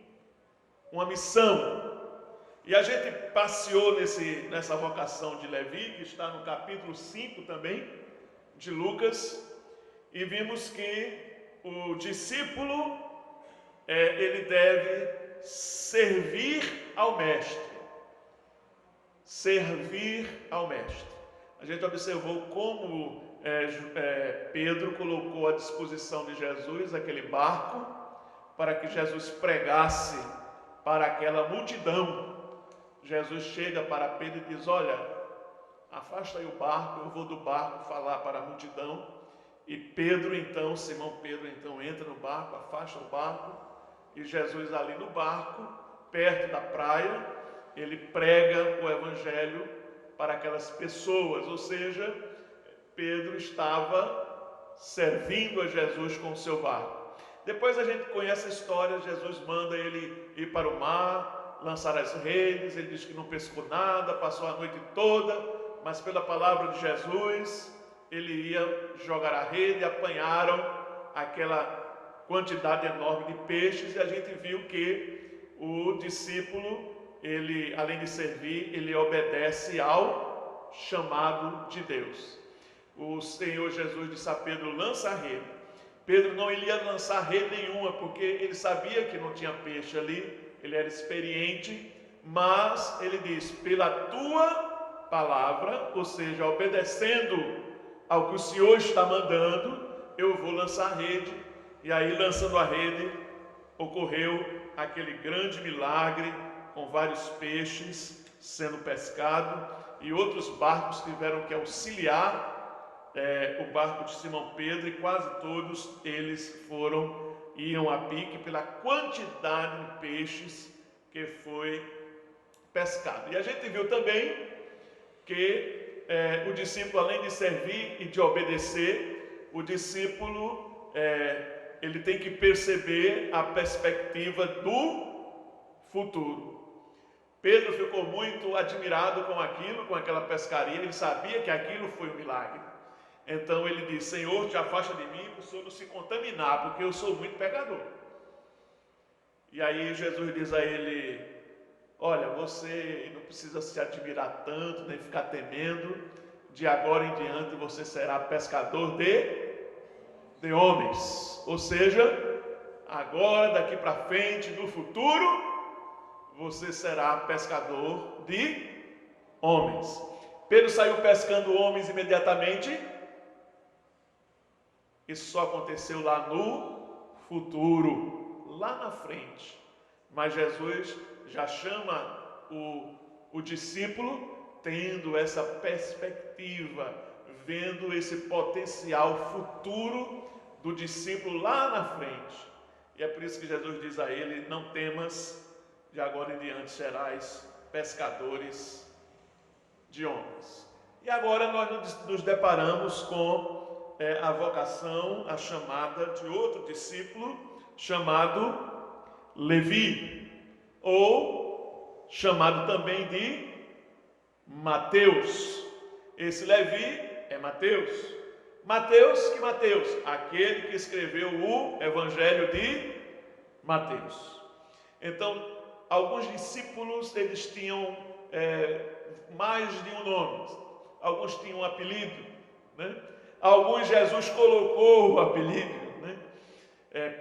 uma missão. E a gente passeou nessa vocação de Levi, que está no capítulo 5 também, de Lucas, e vimos que o discípulo, ele deve servir ao mestre. Servir ao mestre. A gente observou como Pedro colocou à disposição de Jesus aquele barco, para que Jesus pregasse para aquela multidão. Jesus chega para Pedro e diz: olha, afasta aí o barco, eu vou do barco falar para a multidão. E Simão Pedro então entra no barco, afasta o barco, e Jesus ali no barco, perto da praia, ele prega o evangelho para aquelas pessoas, ou seja, Pedro estava servindo a Jesus com o seu barco. Depois a gente conhece a história, Jesus manda ele ir para o mar, lançar as redes, ele diz que não pescou nada, passou a noite toda, mas pela palavra de Jesus, ele ia jogar a rede, apanharam aquela quantidade enorme de peixes, e a gente viu que o discípulo, ele, além de servir, ele obedece ao chamado de Deus. O Senhor Jesus disse a Pedro: lança a rede. Pedro não iria lançar rede nenhuma, porque ele sabia que não tinha peixe ali, ele era experiente, mas ele diz: pela tua palavra, ou seja, obedecendo ao que o Senhor está mandando, eu vou lançar a rede. E aí, lançando a rede, ocorreu aquele grande milagre, com vários peixes sendo pescados, e outros barcos tiveram que auxiliar o barco de Simão Pedro, e quase todos eles iam a pique pela quantidade de peixes que foi pescado. E a gente viu também que o discípulo, além de servir e de obedecer, o discípulo ele tem que perceber a perspectiva do futuro. Pedro ficou muito admirado com aquilo, com aquela pescaria. Ele sabia que aquilo foi um milagre. Então ele disse: Senhor, te afasta de mim, para o Senhor não se contaminar, porque eu sou muito pecador. E aí Jesus diz a ele: olha, você não precisa se admirar tanto, nem ficar temendo. De agora em diante você será pescador de homens. Ou seja, agora, daqui para frente, no futuro, você será pescador de homens. Pedro saiu pescando homens imediatamente. Isso só aconteceu lá no futuro, lá na frente. Mas Jesus já chama o discípulo tendo essa perspectiva, vendo esse potencial futuro do discípulo lá na frente. E é por isso que Jesus diz a ele: não temas, de agora em diante serás pescadores de homens. E agora nós nos deparamos com a vocação, a chamada de outro discípulo chamado Levi, ou chamado também de Mateus. Esse Levi é Mateus. Mateus, que Mateus? Aquele que escreveu o Evangelho de Mateus. Então, alguns discípulos, eles tinham mais de um nome. Alguns tinham um apelido, né? Alguns Jesus colocou o apelido, né?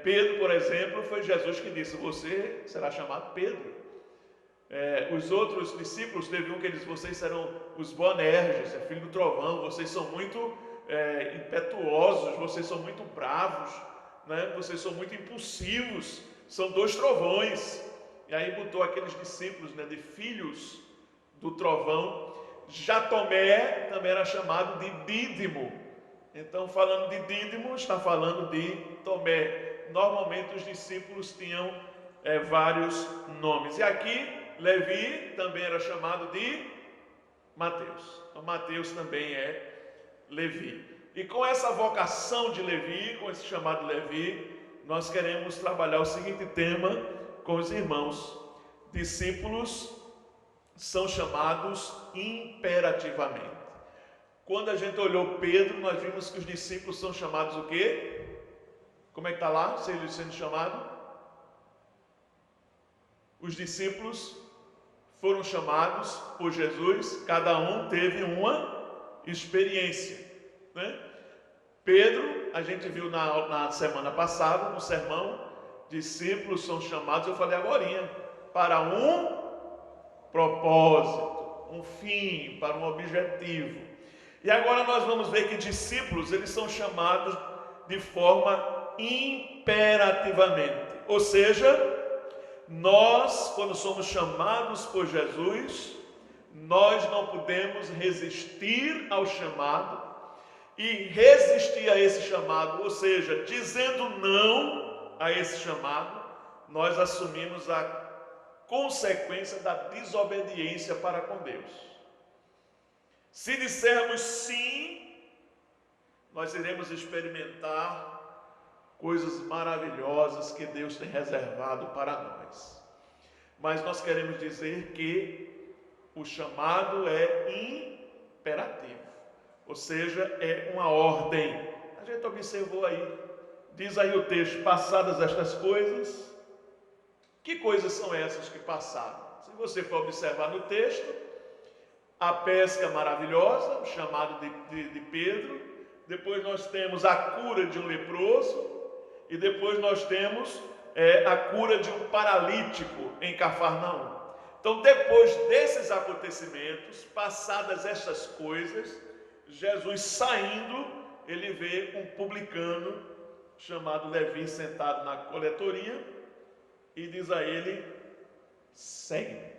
Pedro, por exemplo, foi Jesus que disse: você será chamado Pedro. Os outros discípulos, teve um que disse: vocês serão os Boanerges, filho do trovão, vocês são muito impetuosos, vocês são muito bravos, né? Vocês são muito impulsivos, são dois trovões. E aí botou aqueles discípulos, né, de filhos do trovão. Já Tomé também era chamado de Dídimo. Então, falando de Dídimo, está falando de Tomé. Normalmente os discípulos tinham vários nomes. E aqui, Levi também era chamado de Mateus. Então, Mateus também é Levi. E com essa vocação de Levi, com esse chamado Levi, nós queremos trabalhar o seguinte tema com os irmãos. Discípulos são chamados imperativamente. Quando a gente olhou Pedro, nós vimos que os discípulos são chamados o quê? Como é que está lá, sendo chamado? Os discípulos foram chamados por Jesus, cada um teve uma experiência, né? Pedro, a gente viu na semana passada, no sermão, discípulos são chamados, eu falei agorinha, para um propósito, um fim, para um objetivo. E agora nós vamos ver que discípulos, eles são chamados de forma imperativamente. Ou seja, nós, quando somos chamados por Jesus, nós não podemos resistir ao chamado. E resistir a esse chamado, ou seja, dizendo não a esse chamado, nós assumimos a consequência da desobediência para com Deus. Se dissermos sim, nós iremos experimentar coisas maravilhosas que Deus tem reservado para nós. Mas nós queremos dizer que o chamado é imperativo, ou seja, é uma ordem. A gente observou aí, diz aí o texto: passadas estas coisas. Que coisas são essas que passaram? Se você for observar no texto, a pesca maravilhosa, o chamado de Pedro, depois nós temos a cura de um leproso, e depois nós temos a cura de um paralítico em Cafarnaum. Então, depois desses acontecimentos, passadas estas coisas, Jesus saindo, ele vê um publicano chamado Levi sentado na coletoria e diz a ele: segue-me.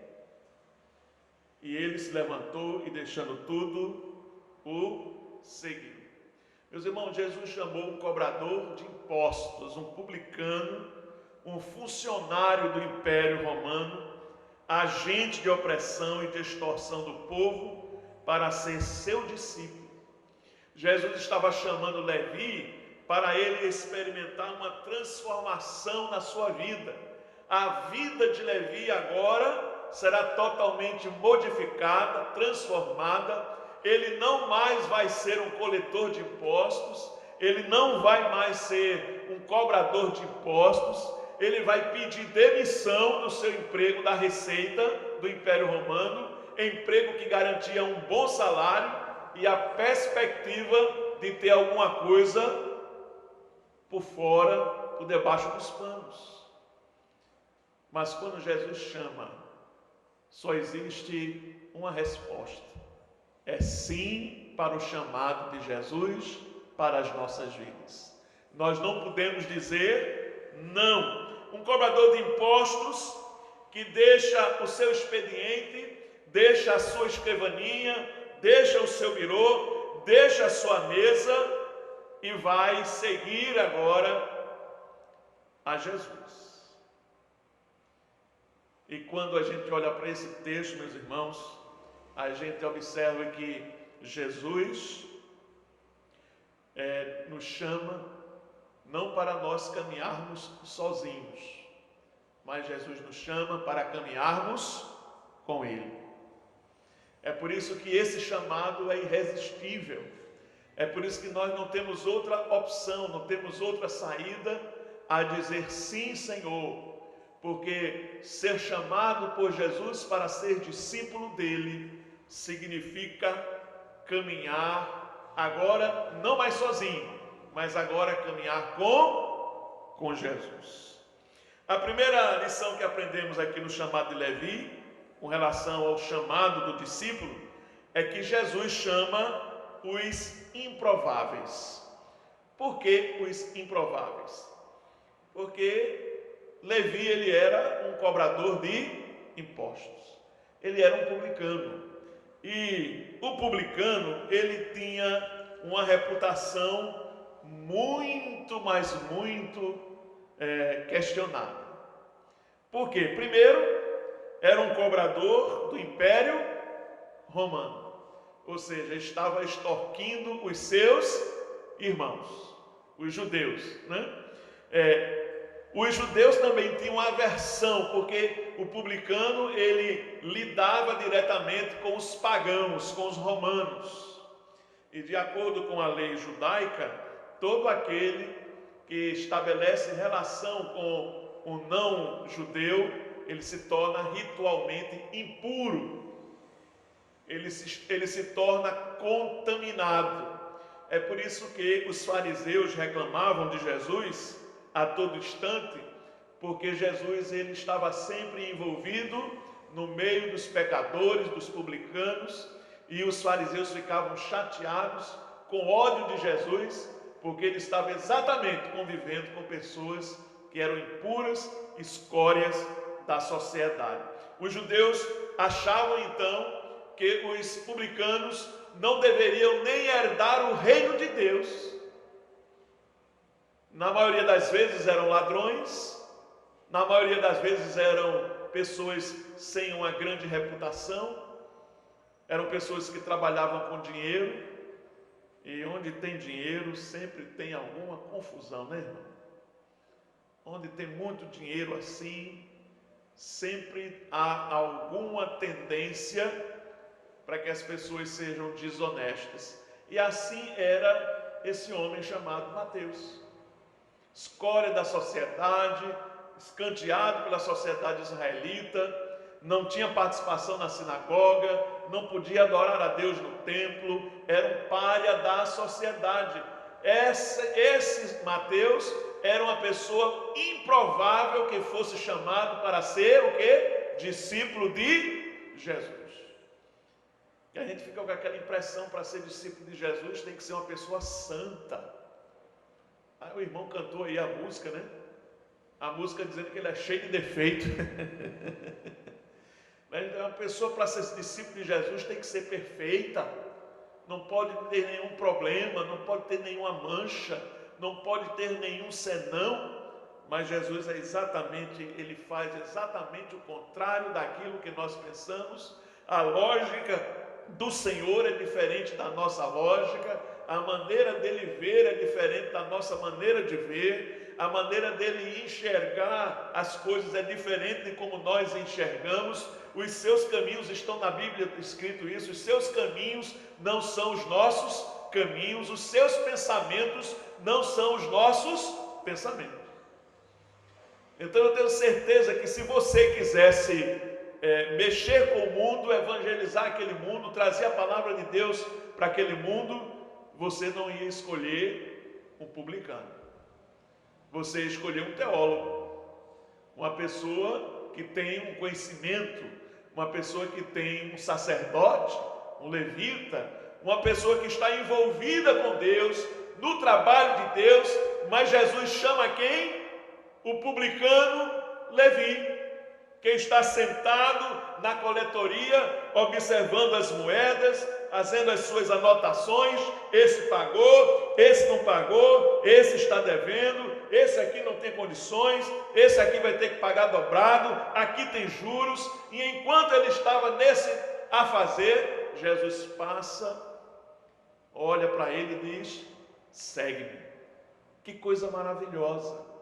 E ele se levantou e, deixando tudo, o seguiu. Meus irmãos, Jesus chamou um cobrador de impostos, um publicano, um funcionário do Império Romano, agente de opressão e de extorsão do povo, para ser seu discípulo. Jesus estava chamando Levi para ele experimentar uma transformação na sua vida. A vida de Levi agora será totalmente modificada, transformada. Ele não mais vai ser um coletor de impostos, ele não vai mais ser um cobrador de impostos, ele vai pedir demissão do seu emprego da Receita do Império Romano, emprego que garantia um bom salário e a perspectiva de ter alguma coisa por fora, por debaixo dos panos. Mas quando Jesus chama, só existe uma resposta: é sim para o chamado de Jesus para as nossas vidas. Nós não podemos dizer não. Um cobrador de impostos que deixa o seu expediente, deixa a sua escrivaninha, deixa o seu birô, deixa a sua mesa e vai seguir agora a Jesus. E quando a gente olha para esse texto, meus irmãos, a gente observa que Jesus nos chama não para nós caminharmos sozinhos, mas Jesus nos chama para caminharmos com Ele. É por isso que esse chamado é irresistível. É por isso que nós não temos outra opção, não temos outra saída a dizer sim, Senhor. Porque ser chamado por Jesus para ser discípulo dele significa caminhar agora não mais sozinho, mas agora caminhar com Jesus. A primeira lição que aprendemos aqui no chamado de Levi, com relação ao chamado do discípulo, é que Jesus chama os improváveis. Por que os improváveis? Porque Levi, ele era um cobrador de impostos. Ele era um publicano. E o publicano, ele tinha uma reputação muito, mas muito questionada. Por quê? Primeiro, era um cobrador do Império Romano. Ou seja, estava extorquindo os seus irmãos, os judeus, né? Os judeus também tinham aversão, porque o publicano, ele lidava diretamente com os pagãos, com os romanos. E de acordo com a lei judaica, todo aquele que estabelece relação com o não judeu, ele se torna ritualmente impuro. Ele se torna contaminado. É por isso que os fariseus reclamavam de Jesus a todo instante, porque Jesus, ele estava sempre envolvido no meio dos pecadores, dos publicanos, e os fariseus ficavam chateados, com ódio de Jesus, porque ele estava exatamente convivendo com pessoas que eram impuras, escórias da sociedade. Os judeus achavam então que os publicanos não deveriam nem herdar o reino de Deus. Na maioria das vezes eram ladrões, na maioria das vezes eram pessoas sem uma grande reputação, eram pessoas que trabalhavam com dinheiro, e onde tem dinheiro sempre tem alguma confusão, né, irmão? Onde tem muito dinheiro assim, sempre há alguma tendência para que as pessoas sejam desonestas. E assim era esse homem chamado Mateus. Escória da sociedade, escanteado pela sociedade israelita, não tinha participação na sinagoga, não podia adorar a Deus no templo, era um pária da sociedade. Esse Mateus era uma pessoa improvável que fosse chamado para ser o quê? Discípulo de Jesus. E a gente fica com aquela impressão, para ser discípulo de Jesus tem que ser uma pessoa santa. O irmão cantou aí a música, né? A música dizendo que ele é cheio de defeito. Mas uma pessoa, para ser discípulo de Jesus, tem que ser perfeita. Não pode ter nenhum problema, não pode ter nenhuma mancha, não pode ter nenhum senão. Mas Jesus ele faz exatamente o contrário daquilo que nós pensamos. A lógica do Senhor é diferente da nossa lógica, a maneira dele ver é diferente da nossa maneira de ver, a maneira dele enxergar as coisas é diferente de como nós enxergamos. Os seus caminhos, estão na Bíblia escrito isso, os seus caminhos não são os nossos caminhos, os seus pensamentos não são os nossos pensamentos. Então eu tenho certeza que se você quisesse mexer com o mundo, evangelizar aquele mundo, trazer a palavra de Deus para aquele mundo, você não ia escolher um publicano, você ia escolher um teólogo, uma pessoa que tem um conhecimento, uma pessoa que tem um sacerdote, um levita, uma pessoa que está envolvida com Deus, no trabalho de Deus. Mas Jesus chama quem? O publicano Levi, que está sentado na coletoria, observando as moedas, fazendo as suas anotações. Esse pagou, esse não pagou, esse está devendo, esse aqui não tem condições, esse aqui vai ter que pagar dobrado, aqui tem juros. E enquanto ele estava nesse a fazer, Jesus passa, olha para ele e diz: segue-me. Que coisa maravilhosa!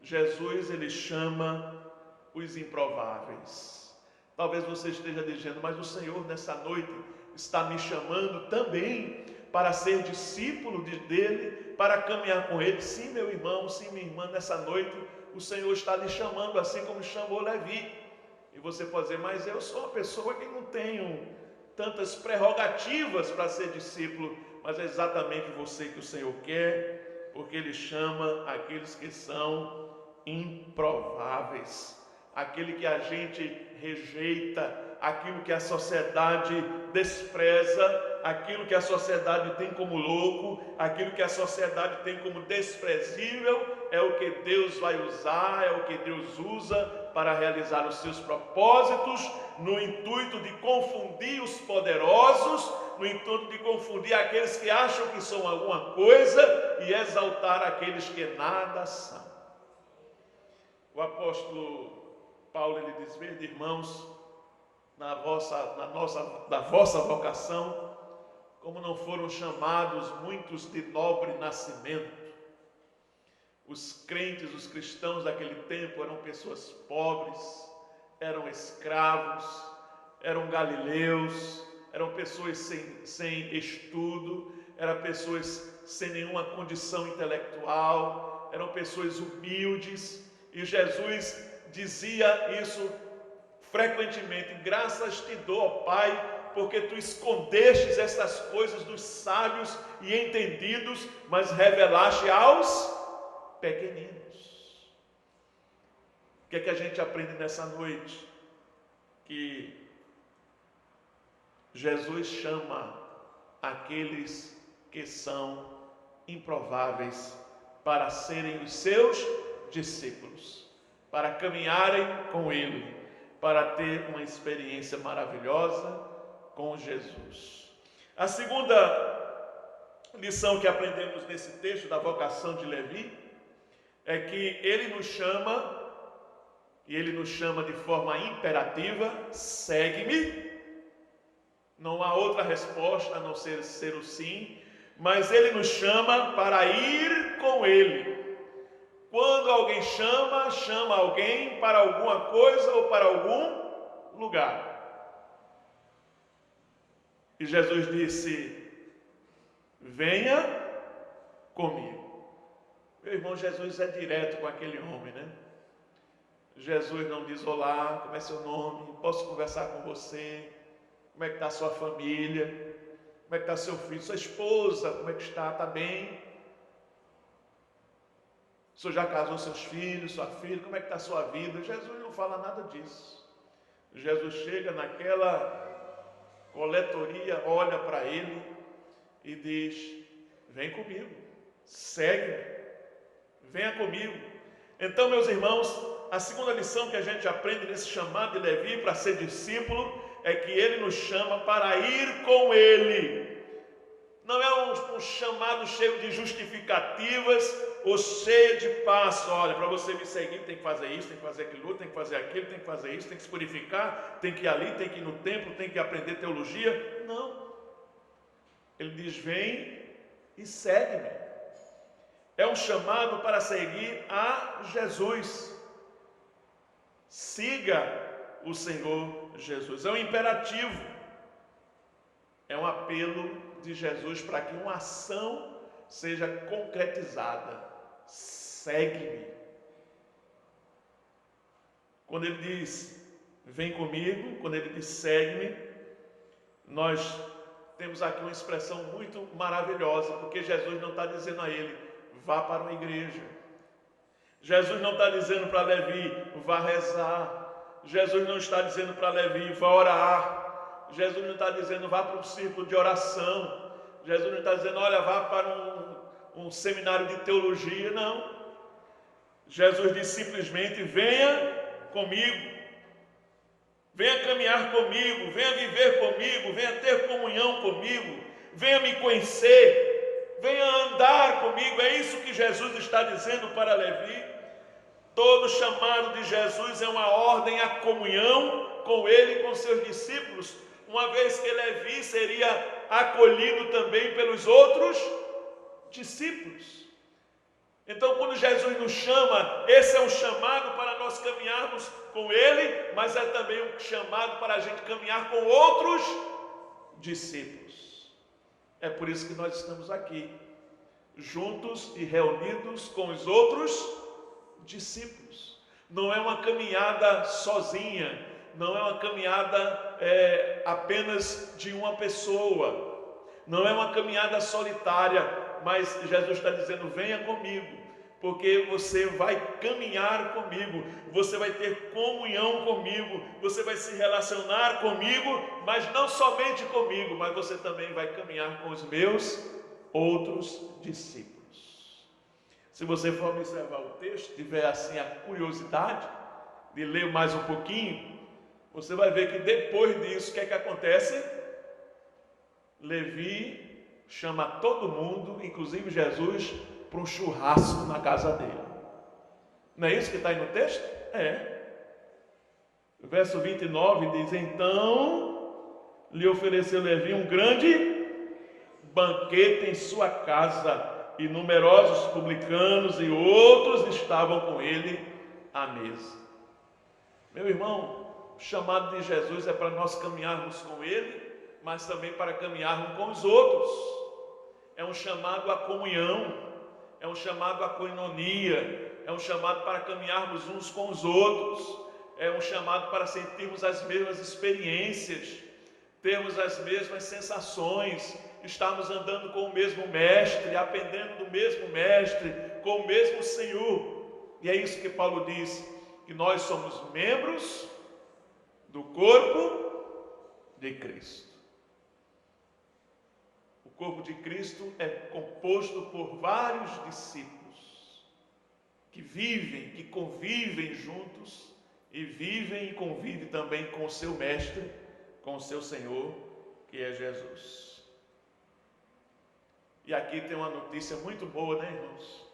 Jesus, ele chama os improváveis. Talvez você esteja dizendo, mas o Senhor nessa noite está me chamando também para ser discípulo dele, para caminhar com ele. Sim, meu irmão, sim, minha irmã, nessa noite o Senhor está lhe chamando, assim como chamou Levi. E você pode dizer, mas eu sou uma pessoa que não tenho tantas prerrogativas para ser discípulo. Mas é exatamente você que o Senhor quer, porque Ele chama aqueles que são improváveis, aquele que a gente rejeita, aquilo que a sociedade despreza, aquilo que a sociedade tem como louco, aquilo que a sociedade tem como desprezível, é o que Deus vai usar, é o que Deus usa para realizar os seus propósitos, no intuito de confundir os poderosos, no intuito de confundir aqueles que acham que são alguma coisa e exaltar aqueles que nada são. O apóstolo Paulo, ele diz, vede, irmãos, da vossa vocação, como não foram chamados muitos de nobre nascimento. Os crentes, os cristãos daquele tempo eram pessoas pobres, eram escravos, eram galileus, eram pessoas sem estudo, eram pessoas sem nenhuma condição intelectual, eram pessoas humildes, e Jesus dizia isso frequentemente, graças te dou, ó Pai, porque tu escondestes estas coisas dos sábios e entendidos, mas revelaste aos pequeninos. O que é que a gente aprende nessa noite? Que Jesus chama aqueles que são improváveis para serem os seus discípulos, para caminharem com Ele, para ter uma experiência maravilhosa com Jesus. A segunda lição que aprendemos nesse texto da vocação de Levi é que ele nos chama, e ele nos chama de forma imperativa, segue-me. Não há outra resposta a não ser o sim, mas ele nos chama para ir com ele. Quando alguém chama alguém para alguma coisa ou para algum lugar. E Jesus disse, venha comigo. Meu irmão, Jesus é direto com aquele homem, né? Jesus não diz, olá, como é seu nome? Posso conversar com você? Como é que está a sua família? Como é que está seu filho? Sua esposa, como é que está? Está bem? O senhor já casou seus filhos, sua filha? Como é que está a sua vida? Jesus não fala nada disso. Jesus chega naquela coletoria, olha para ele e diz, vem comigo, segue-me, venha comigo. Então, meus irmãos, a segunda lição que a gente aprende nesse chamado de Levi para ser discípulo é que ele nos chama para ir com ele. Não é um chamado cheio de justificativas ou cheio de passo. Olha, para você me seguir tem que fazer isso, tem que fazer aquilo, tem que fazer aquilo, tem que fazer isso, tem que se purificar, tem que ir ali, tem que ir no templo, tem que aprender teologia. Não. Ele diz, vem e segue-me. É um chamado para seguir a Jesus. Siga o Senhor Jesus. É um imperativo. É um apelo de Jesus para que uma ação seja concretizada. Segue-me. Quando ele diz, vem comigo, quando ele diz, segue-me, nós temos aqui uma expressão muito maravilhosa, porque Jesus não está dizendo a ele, vá para uma igreja. Jesus não está dizendo para Levi, vá rezar. Jesus não está dizendo para Levi, vá orar. Jesus não está dizendo, vá para um círculo de oração. Jesus não está dizendo, olha, vá para um seminário de teologia. Não. Jesus diz simplesmente, venha comigo. Venha caminhar comigo, venha viver comigo, venha ter comunhão comigo, venha me conhecer, venha andar comigo. É isso que Jesus está dizendo para Levi. Todo chamado de Jesus é uma ordem à comunhão com ele e com seus discípulos, uma vez que Levi seria acolhido também pelos outros discípulos. Então, quando Jesus nos chama, esse é um chamado para nós caminharmos com Ele, mas é também um chamado para a gente caminhar com outros discípulos. É por isso que nós estamos aqui, juntos e reunidos com os outros discípulos. Não é uma caminhada sozinha, não é uma caminhada apenas de uma pessoa, não é uma caminhada solitária, mas Jesus está dizendo: venha comigo, porque você vai caminhar comigo, você vai ter comunhão comigo, você vai se relacionar comigo, mas não somente comigo, mas você também vai caminhar com os meus outros discípulos. Se você for observar o texto, tiver assim a curiosidade de ler mais um pouquinho, você vai ver que depois disso, o que é que acontece? Levi chama todo mundo, inclusive Jesus, para um churrasco na casa dele. Não é isso que está aí no texto? É. O verso 29 diz: então lhe ofereceu Levi um grande banquete em sua casa, e numerosos publicanos e outros estavam com ele à mesa. Meu irmão, o chamado de Jesus é para nós caminharmos com ele, mas também para caminharmos com os outros. É um chamado à comunhão, é um chamado à koinonia, é um chamado para caminharmos uns com os outros, é um chamado para sentirmos as mesmas experiências, termos as mesmas sensações, estarmos andando com o mesmo mestre, aprendendo do mesmo mestre, com o mesmo Senhor. E é isso que Paulo diz, que nós somos membros do corpo de Cristo. O corpo de Cristo é composto por vários discípulos que vivem, que convivem juntos e vivem e convivem também com o seu mestre, com o seu Senhor, que é Jesus. E aqui tem uma notícia muito boa, né, irmãos?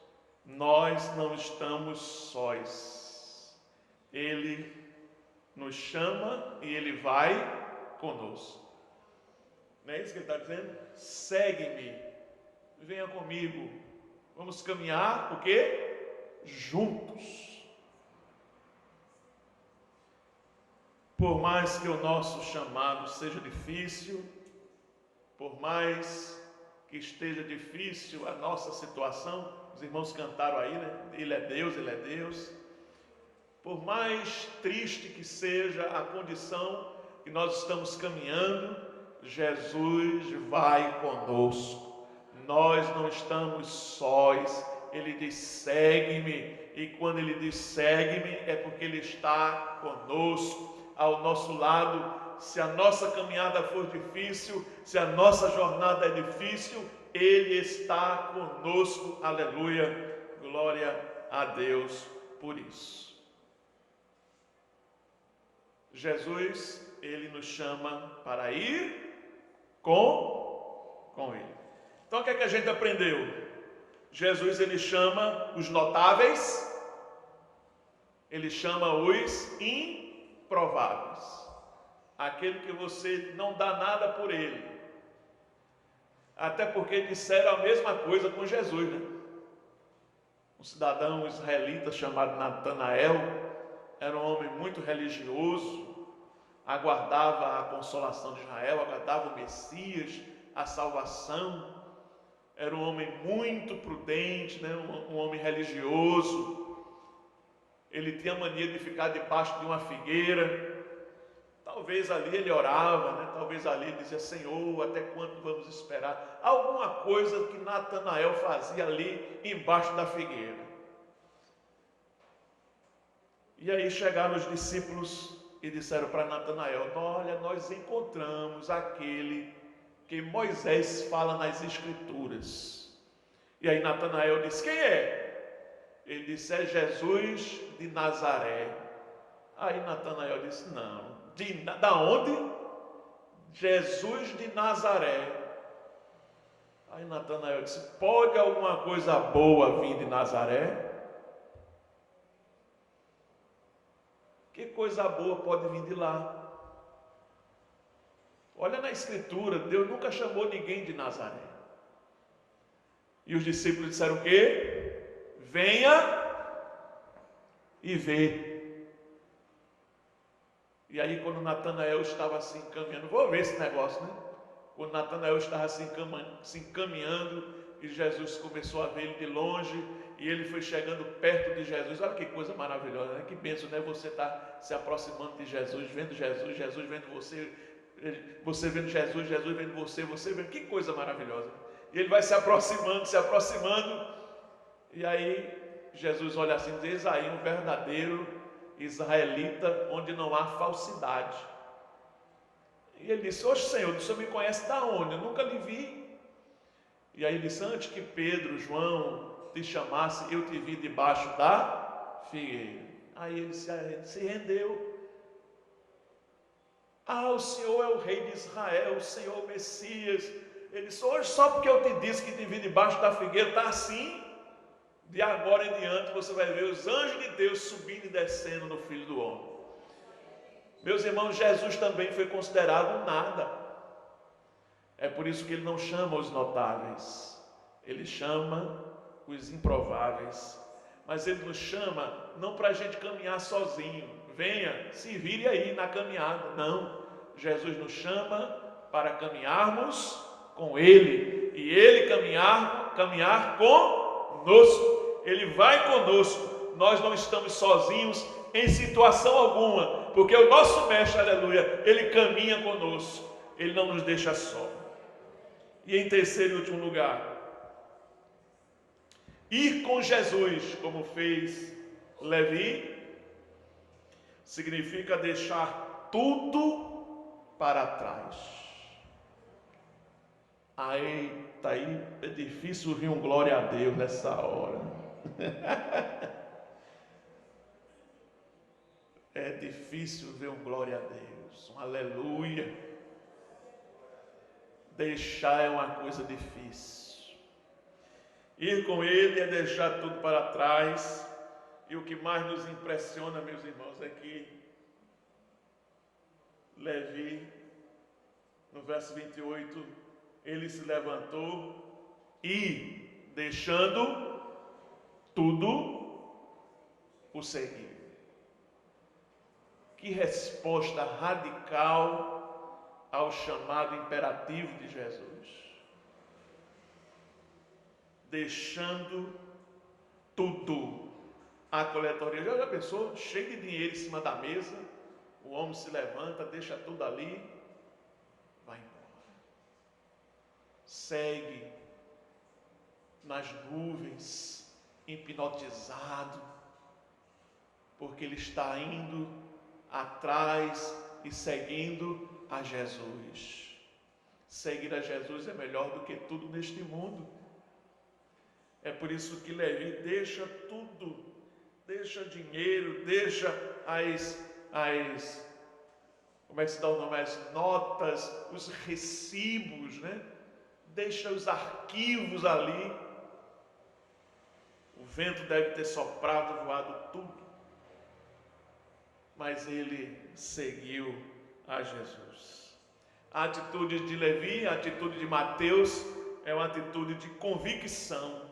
Nós não estamos sós. Ele nos chama e Ele vai conosco. Não é isso que Ele está dizendo? Segue-me, venha comigo, vamos caminhar, o quê? Juntos. Por mais que o nosso chamado seja difícil, por mais que esteja difícil a nossa situação, os irmãos cantaram aí, né? Ele é Deus, Ele é Deus. Por mais triste que seja a condição que nós estamos caminhando, Jesus vai conosco. Nós não estamos sós. Ele diz: segue-me. E quando Ele diz segue-me, é porque Ele está conosco, ao nosso lado. Se a nossa caminhada for difícil, se a nossa jornada é difícil, Ele está conosco. Aleluia, glória a Deus por isso. Jesus, Ele nos chama para ir com Ele. Então o que é que a gente aprendeu? Jesus, Ele chama os notáveis, Ele chama os improváveis. Aquele que você não dá nada por ele. Até porque disseram a mesma coisa com Jesus, né? Um cidadão israelita chamado Natanael era um homem muito religioso, aguardava a consolação de Israel, aguardava o Messias, a salvação. Era um homem muito prudente, né? Um homem religioso. Ele tinha mania de ficar debaixo de uma figueira. Talvez ali ele orava, né? Talvez ali ele dizia: Senhor, até quando vamos esperar? Alguma coisa que Natanael fazia ali embaixo da figueira. E aí chegaram os discípulos e disseram para Natanael: olha, nós encontramos aquele que Moisés fala nas Escrituras. E aí Natanael disse: quem é? Ele disse: é Jesus de Nazaré. Aí Natanael disse: não. Da onde? Jesus de Nazaré. Aí Natanael disse: pode alguma coisa boa vir de Nazaré? Que coisa boa pode vir de lá? Olha na Escritura, Deus nunca chamou ninguém de Nazaré. E os discípulos disseram o quê? venha e vê. E aí quando Natanael estava se encaminhando, vou ver esse negócio, né? Quando Natanael estava se encaminhando, e Jesus começou a ver ele de longe, e ele foi chegando perto de Jesus. Olha que coisa maravilhosa, né? Que bênção, né? Você está se aproximando de Jesus, vendo Jesus, Jesus vendo você, você vendo Jesus, Jesus vendo você, você vendo, que coisa maravilhosa. E ele vai se aproximando, e aí Jesus olha assim e diz: eis aí um verdadeiro israelita, onde não há falsidade. E ele disse: oxe, Senhor, o Senhor me conhece da onde? Eu nunca lhe vi. E aí ele disse: antes que Pedro, João te chamasse, eu te vi debaixo da figueira. Aí ele se rendeu. Ah, o Senhor é o rei de Israel, o Senhor é o Messias. Ele disse: hoje só porque eu te disse que te vi debaixo da figueira, está assim, de agora em diante você vai ver os anjos de Deus subindo e descendo no Filho do Homem. Meus irmãos, Jesus também foi considerado nada. É por isso que ele não chama os notáveis, ele chama os improváveis. Mas ele nos chama não para a gente caminhar sozinho, venha, se vire aí na caminhada. Não, Jesus nos chama para caminharmos com ele, e ele caminhar conosco. Ele vai conosco, nós não estamos sozinhos em situação alguma, porque o nosso mestre, aleluia, ele caminha conosco, ele não nos deixa só. E em terceiro e último lugar, ir com Jesus, como fez Levi, significa deixar tudo para trás. Aí é difícil ouvir um glória a Deus nessa hora. É difícil ver um glória a Deus, um aleluia. Deixar é uma coisa difícil. Ir com ele é deixar tudo para trás. E o que mais nos impressiona, meus irmãos, é que Levi, no verso 28, ele se levantou e, deixando tudo, o seguiu. Que resposta radical ao chamado imperativo de Jesus. Deixando tudo. A coletoria, já pensou? Cheio de dinheiro em cima da mesa, o homem se levanta, deixa tudo ali, vai embora. Segue nas nuvens, hipnotizado, porque ele está indo atrás e seguindo a Jesus. Seguir a Jesus é melhor do que tudo neste mundo. É por isso que Levi deixa tudo, deixa dinheiro, deixa como é que se dá o nome? As notas, os recibos, né? Deixa os arquivos ali. O vento deve ter soprado, voado tudo. Mas ele seguiu a Jesus. A atitude de Levi, a atitude de Mateus, é uma atitude de convicção.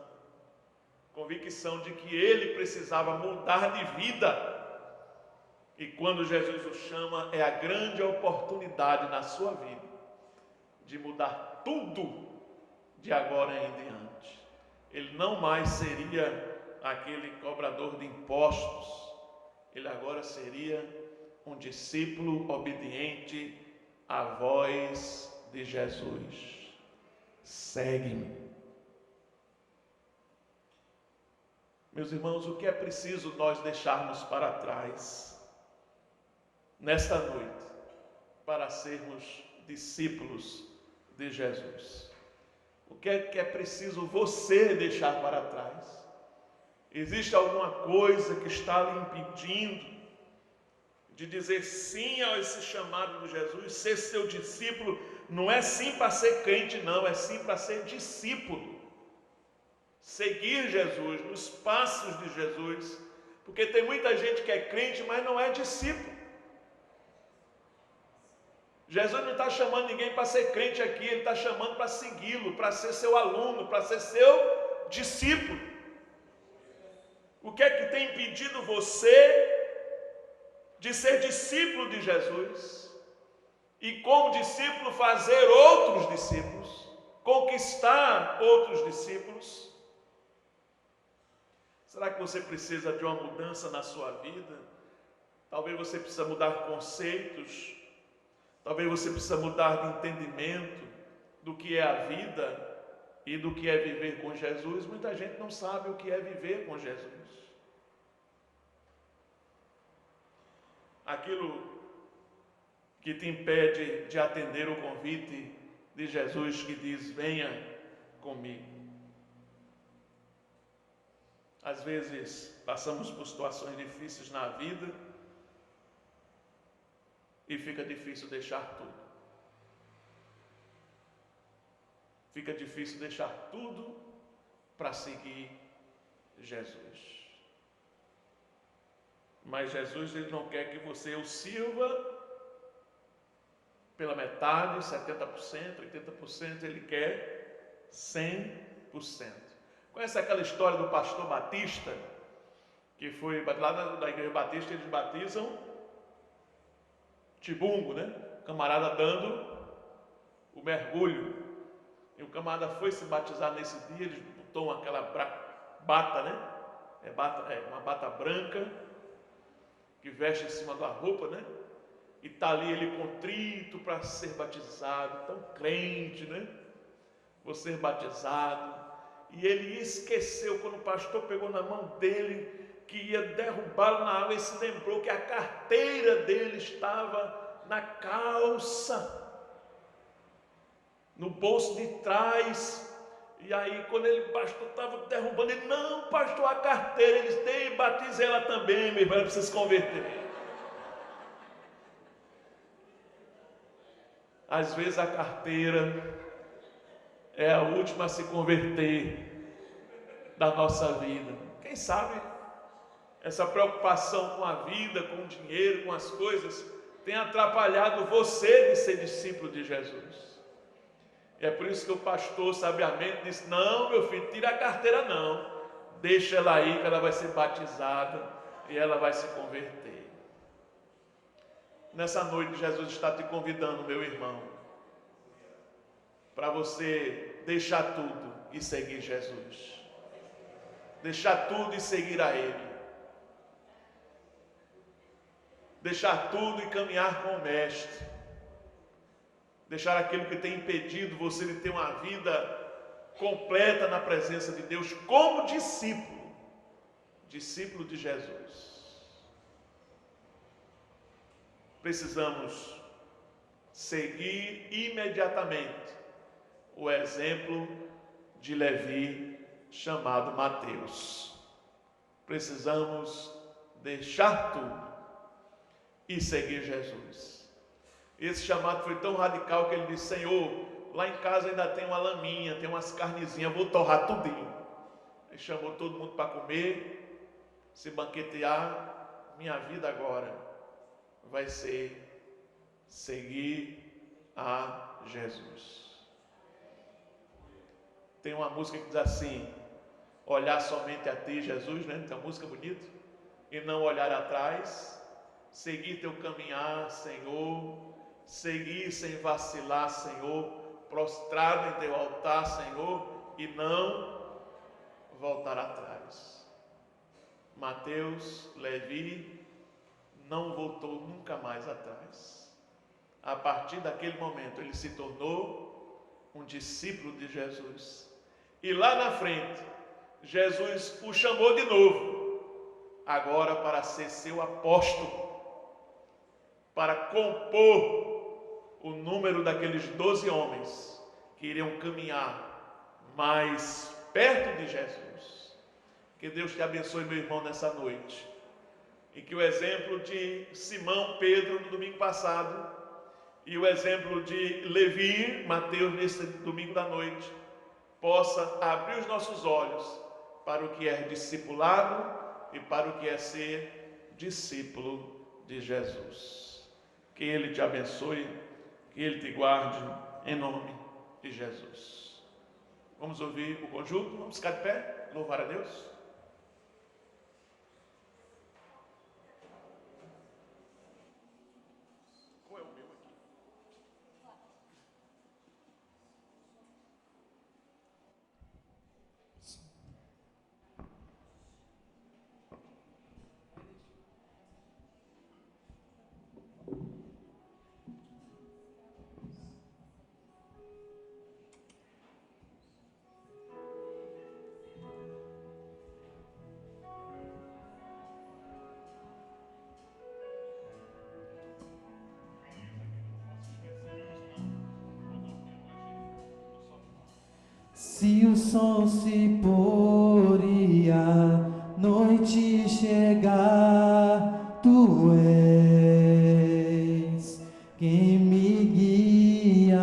Convicção de que ele precisava mudar de vida. E quando Jesus o chama, é a grande oportunidade na sua vida de mudar tudo de agora em diante. Ele não mais seria aquele cobrador de impostos. Ele agora seria um discípulo obediente à voz de Jesus. Segue-me. Meus irmãos, o que é preciso nós deixarmos para trás nesta noite para sermos discípulos de Jesus? O que é preciso você deixar para trás? Existe alguma coisa que está lhe impedindo de dizer sim a esse chamado de Jesus? Ser seu discípulo não é sim para ser crente, não, é sim para ser discípulo. Seguir Jesus, nos passos de Jesus, porque tem muita gente que é crente, mas não é discípulo. Jesus não está chamando ninguém para ser crente aqui, ele está chamando para segui-lo, para ser seu aluno, para ser seu discípulo. O que é que tem impedido você de ser discípulo de Jesus? E como discípulo fazer outros discípulos, conquistar outros discípulos? Será que você precisa de uma mudança na sua vida? Talvez você precisa mudar conceitos, talvez você precisa mudar de entendimento do que é a vida e do que é viver com Jesus. Muita gente não sabe o que é viver com Jesus. Aquilo que te impede de atender o convite de Jesus que diz: venha comigo. Às vezes passamos por situações difíceis na vida e fica difícil deixar tudo. Fica difícil deixar tudo para seguir Jesus. Mas Jesus, ele não quer que você o sirva pela metade, 70%, 80%, ele quer 100%. Conhece aquela história do pastor Batista? Que foi lá na igreja Batista, eles batizam tibungo, né? O camarada dando o mergulho. E o camarada foi se batizar nesse dia, eles botou aquela bata, né? Uma bata branca, que veste em cima da roupa, né? E está ali ele contrito para ser batizado, tão crente, né? Vou ser batizado. E ele esqueceu, quando o pastor pegou na mão dele, que ia derrubá-lo na água, ele se lembrou que a carteira dele estava na calça, no bolso de trás. E aí, quando o pastor estava derrubando, ele: não, pastor, a carteira. Eles: tem, batize ela também, meu irmão, ela precisa se converter. Às vezes a carteira é a última a se converter da nossa vida. Quem sabe essa preocupação com a vida, com o dinheiro, com as coisas, tem atrapalhado você de ser discípulo de Jesus. É por isso que o pastor sabiamente disse: não, meu filho, tira a carteira não, deixa ela aí, que ela vai ser batizada e ela vai se converter. Nessa noite Jesus está te convidando, meu irmão, para você deixar tudo e seguir Jesus. Deixar tudo e seguir a Ele. Deixar tudo e caminhar com o Mestre. Deixar aquilo que tem impedido você de ter uma vida completa na presença de Deus como discípulo. Discípulo de Jesus. Precisamos seguir imediatamente o exemplo de Levi, chamado Mateus. Precisamos deixar tudo e seguir Jesus. Esse chamado foi tão radical que ele disse: Senhor, lá em casa ainda tem uma laminha, tem umas carnezinhas, vou torrar tudinho. Ele chamou todo mundo para comer, se banquetear. Minha vida agora vai ser seguir a Jesus. Tem uma música que diz assim: olhar somente a ti, Jesus, né? Tem uma música bonita. E não olhar atrás. Seguir teu caminhar, Senhor. Seguir sem vacilar, Senhor. Prostrado em teu altar, Senhor. E não voltar atrás. Mateus, Levi, não voltou nunca mais atrás. A partir daquele momento, ele se tornou um discípulo de Jesus. E lá na frente, Jesus o chamou de novo, agora para ser seu apóstolo, para compor o número daqueles 12 homens que iriam caminhar mais perto de Jesus. Que Deus te abençoe, meu irmão, nessa noite. E que o exemplo de Simão Pedro no domingo passado e o exemplo de Levi, Mateus nesse domingo da noite, possa abrir os nossos olhos para o que é discipulado e para o que é ser discípulo de Jesus. Que Ele te abençoe, que Ele te guarde, em nome de Jesus. Vamos ouvir o conjunto, vamos ficar de pé, louvar a Deus. Se o sol se pôr e a noite chegar, tu és quem me guia.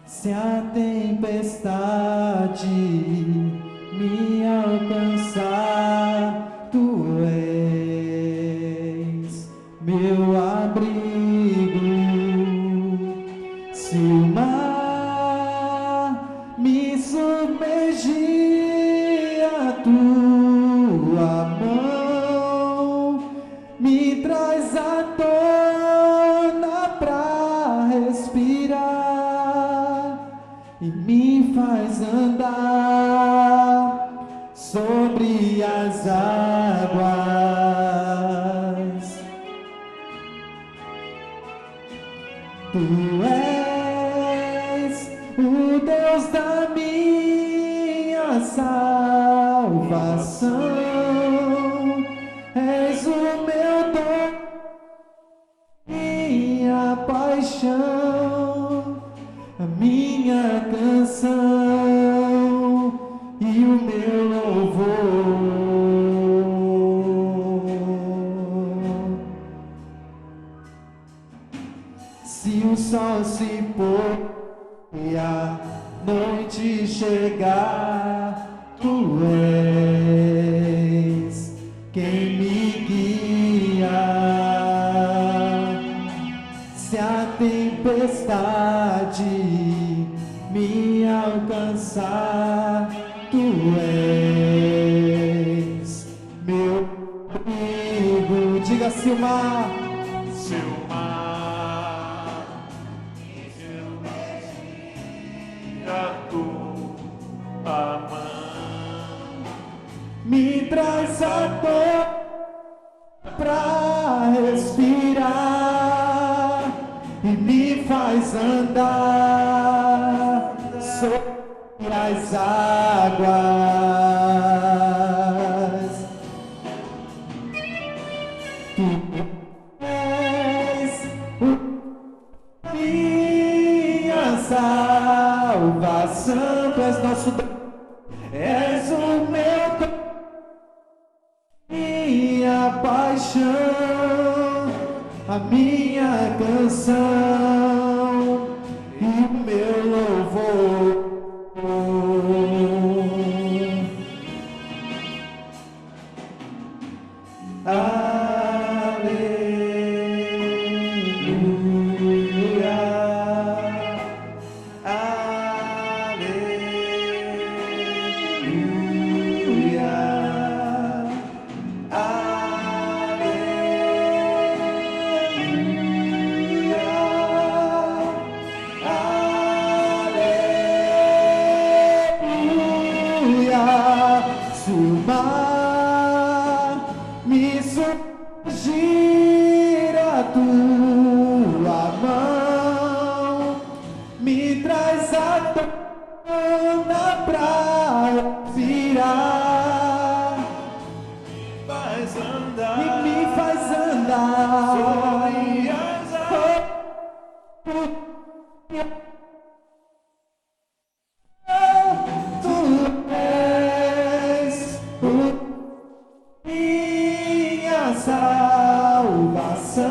Se a tempestade me alcançar, tu és meu abrigo. Se o mar me submergir, a tua mão me traz à tona pra respirar e me faz andar sobre as águas. Tu és o Deus da minha salvação, és o meu dom, minha paixão, a minha canção e o meu louvor. Se o sol se pôr e a noite chegar, tu és quem me guia. Se a tempestade me alcançar, tu és meu abrigo. Diga, Silmar. Me traz a dor pra respirar e me faz andar sobre as águas. Tu és minha salvação, tu és nosso Deus, és o meu Deus, minha paixão, a minha canção e o meu louvor. Aleluia, se o mar me submergir, a tua mão me traz à tona pra virar e me faz andar sobre as águas. Salvação,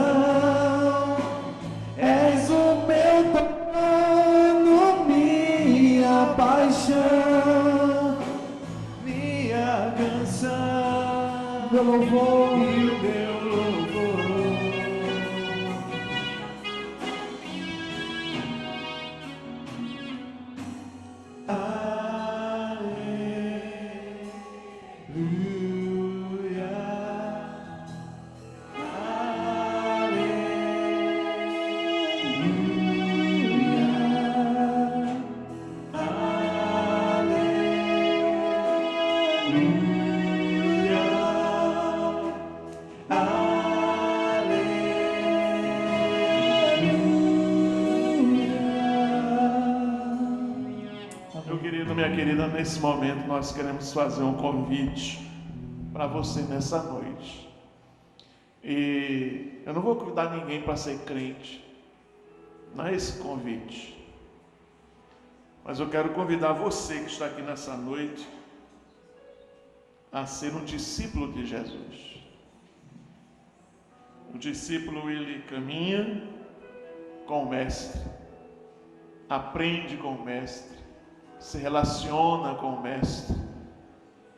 és o meu dono, minha paixão, minha canção, meu louvor e o meu louvor. Minha querida, nesse momento nós queremos fazer um convite para você nessa noite. E eu não vou convidar ninguém para ser crente, não é esse convite. Mas eu quero convidar você que está aqui nessa noite a ser um discípulo de Jesus. O discípulo, ele caminha com o mestre, aprende com o mestre, se relaciona com o mestre,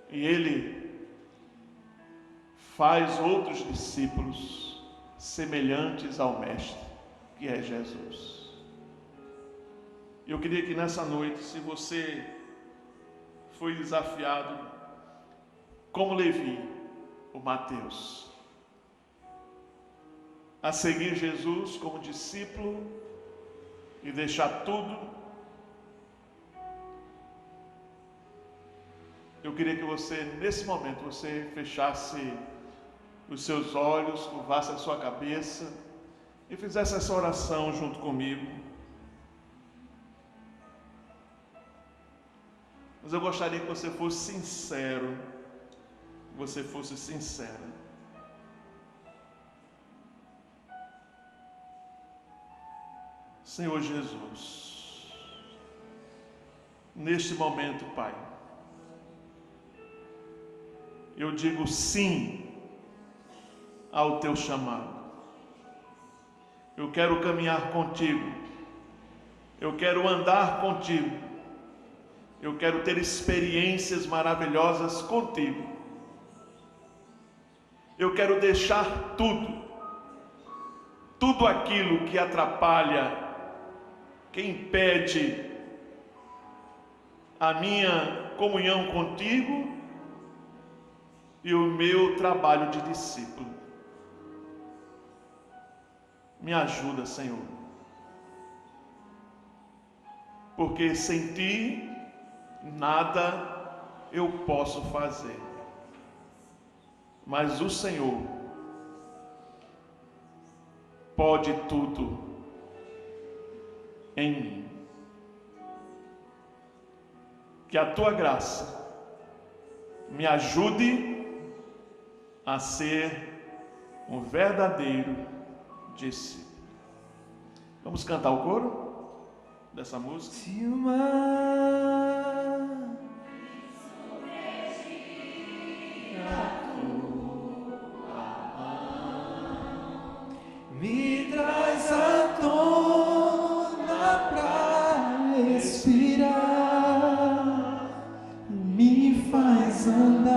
e ele faz outros discípulos semelhantes ao mestre, que é Jesus. Eu queria que nessa noite, se você foi desafiado, como Levi, o Mateus, a seguir Jesus como discípulo e deixar tudo, eu queria que você, nesse momento, você fechasse os seus olhos, curvasse a sua cabeça e fizesse essa oração junto comigo. Mas eu gostaria que você fosse sincero, Senhor Jesus, neste momento, Pai, eu digo sim ao teu chamado. Eu quero caminhar contigo, eu quero andar contigo, eu quero ter experiências maravilhosas contigo. Eu quero deixar tudo aquilo que atrapalha, que impede a minha comunhão contigo e o meu trabalho de discípulo. Me ajuda, Senhor, porque sem ti nada eu posso fazer, mas o Senhor pode tudo em mim. Que a tua graça me ajude a ser um verdadeiro discípulo. Vamos cantar o coro dessa música? Se o mar me traz à tona pra respirar, me faz andar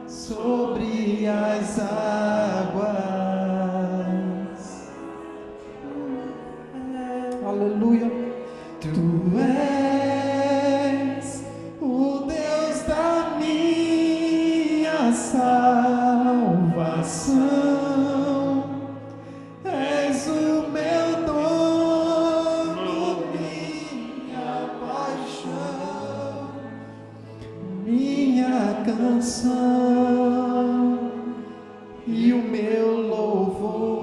sobre as águas. Aleluia. Tu és o Deus da minha salvação, és o meu dono, minha paixão, minha canção e o meu louvor.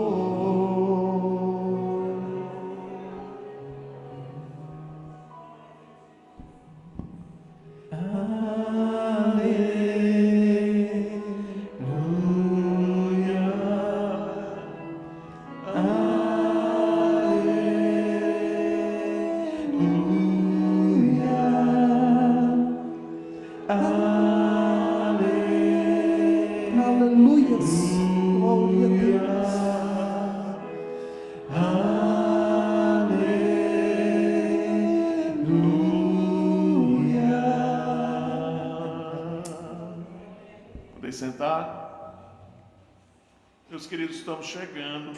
Meus queridos, estamos chegando